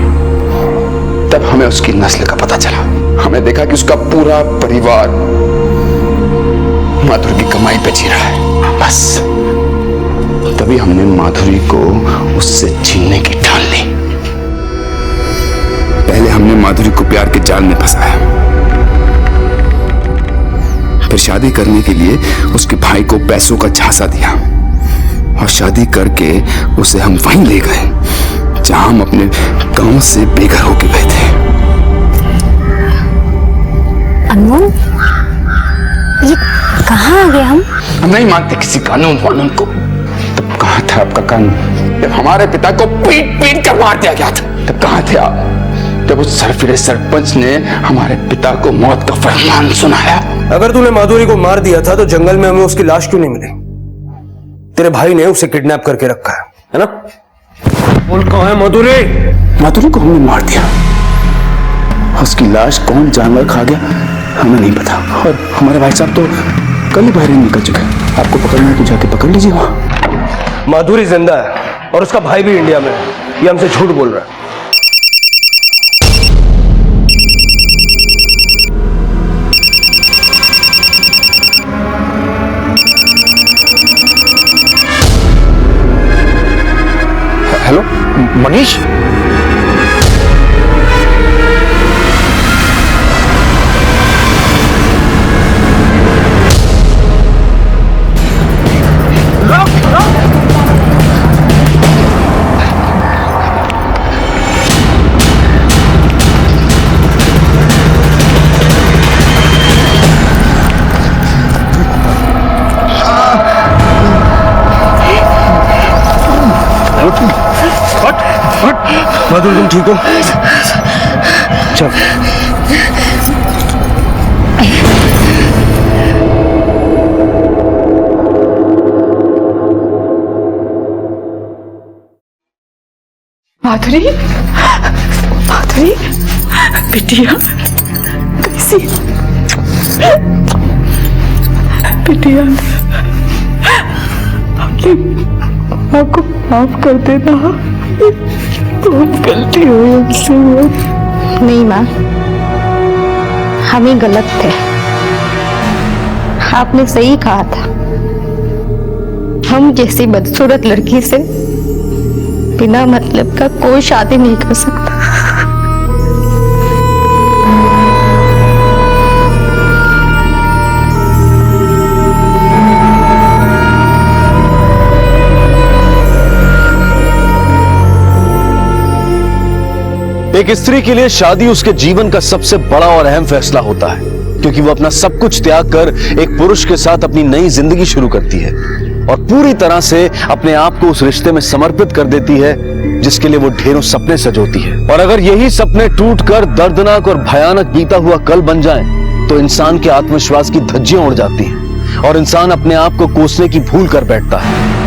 तब हमें उसकी नस्ल का पता चला। हमें देखा कि उसका पूरा परिवार माधुरी की कमाई पे जी रहा है। बस तभी हमने माधुरी को उससे छीनने की ठान ली। पहले हमने माधुरी को प्यार के जाल में फंसाया, फिर शादी करने के लिए उसके भाई को पैसों का झांसा दिया और शादी करके उसे हम वहीं ले गए जहां हम अपने गांव से बेघर होके गए थे। अनमोल, ये कहाँ आ गए हम नहीं मानते किसी कानून वानून को। तब कहाँ था आपका कानून? जब हमारे पिता को पीट पीट कर मार दिया गया था, तब कहाँ थे आप? जब उस सरफिरे सरपंच ने हमारे पिता को मौत का फरमान सुनाया। अगर तूने माधुरी को मार दिया था तो जंगल में हमें उसकी लाश क्यों नहीं मिली? तेरे भाई ने उसे किडनैप करके रखा है ना? बोल, कहाँ है माधुरी? माधुरी को हमने मार दिया, उसकी लाश कौन जानवर खा गया हमें नहीं पता। और हमारे भाई साहब तो कल ही बाहर निकल चुके हैं। आपको पकड़ना है तो जाके पकड़ लीजिए वहां। माधुरी जिंदा है और उसका भाई भी इंडिया में है, ये हमसे झूठ बोल रहा है। हेलो मनीष, माधुरी तुम ठीक हो? चल। माधुरी, माधुरी बिटिया कैसी? बिटिया अपने माँ को माफ कर देना, बहुत गलती हुई हमसे। नहीं माँ, हम ही गलत थे। आपने सही कहा था, हम जैसी बदसूरत लड़की से बिना मतलब का कोई शादी नहीं कर सकता। एक स्त्री के लिए शादी उसके जीवन का सबसे बड़ा और अहम फैसला होता है, क्योंकि वो अपना सब कुछ त्याग कर एक पुरुष के साथ अपनी नई जिंदगी शुरू करती है और पूरी तरह से अपने आप को उस रिश्ते में समर्पित कर देती है जिसके लिए वो ढेरों सपने सजोती है। और अगर यही सपने टूटकर दर्दनाक और भयानक बीता हुआ कल बन जाएं, तो इंसान के आत्मविश्वास की धज्जियां उड़ जाती हैं और इंसान अपने आप को कोसने की भूल कर बैठता है।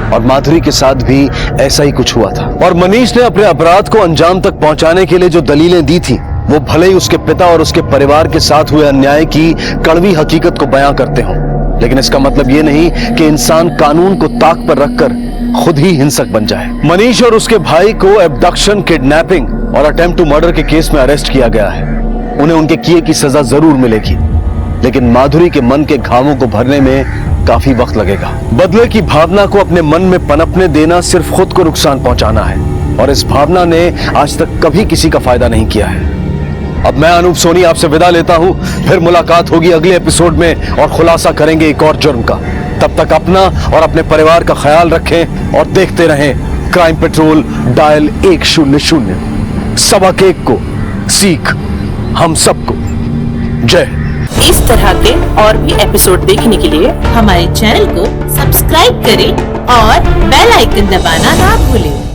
और माधुरी के साथ भी ऐसा ही कुछ हुआ था। और मनीष ने अपने अपराध को अंजाम तक पहुंचाने के लिए जो दलीलें दी थी, वो भले ही उसके पिता और उसके परिवार के साथ हुए अन्याय की कड़वी हकीकत को बयां करते हों, लेकिन इसका मतलब ये नहीं कि इंसान कानून को ताक पर रखकर खुद ही हिंसक बन जाए। मनीष और उसके भाई को एब्डक्शन, किडनैपिंग और अटेम्प्ट टू मर्डर के केस में अरेस्ट किया गया है। उन्हें उनके किए की सजा जरूर मिलेगी, लेकिन माधुरी के मन के घावों को भरने में काफी वक्त लगेगा। बदले की भावना को अपने मन में पनपने देना सिर्फ खुद को नुकसान पहुंचाना है, और इस भावना ने आज तक कभी किसी का फायदा नहीं किया है। अब मैं अनूप सोनी आपसे विदा लेता हूं, फिर मुलाकात होगी अगले एपिसोड में और खुलासा करेंगे एक और जुर्म का। तब तक अपना और अपने परिवार का ख्याल रखें और देखते रहें क्राइम पेट्रोल डायल 100। सबक एक को सीख हम सबको। जय। इस तरह के और भी एपिसोड देखने के लिए हमारे चैनल को सब्सक्राइब करें और बेल आइकन दबाना ना भूलें।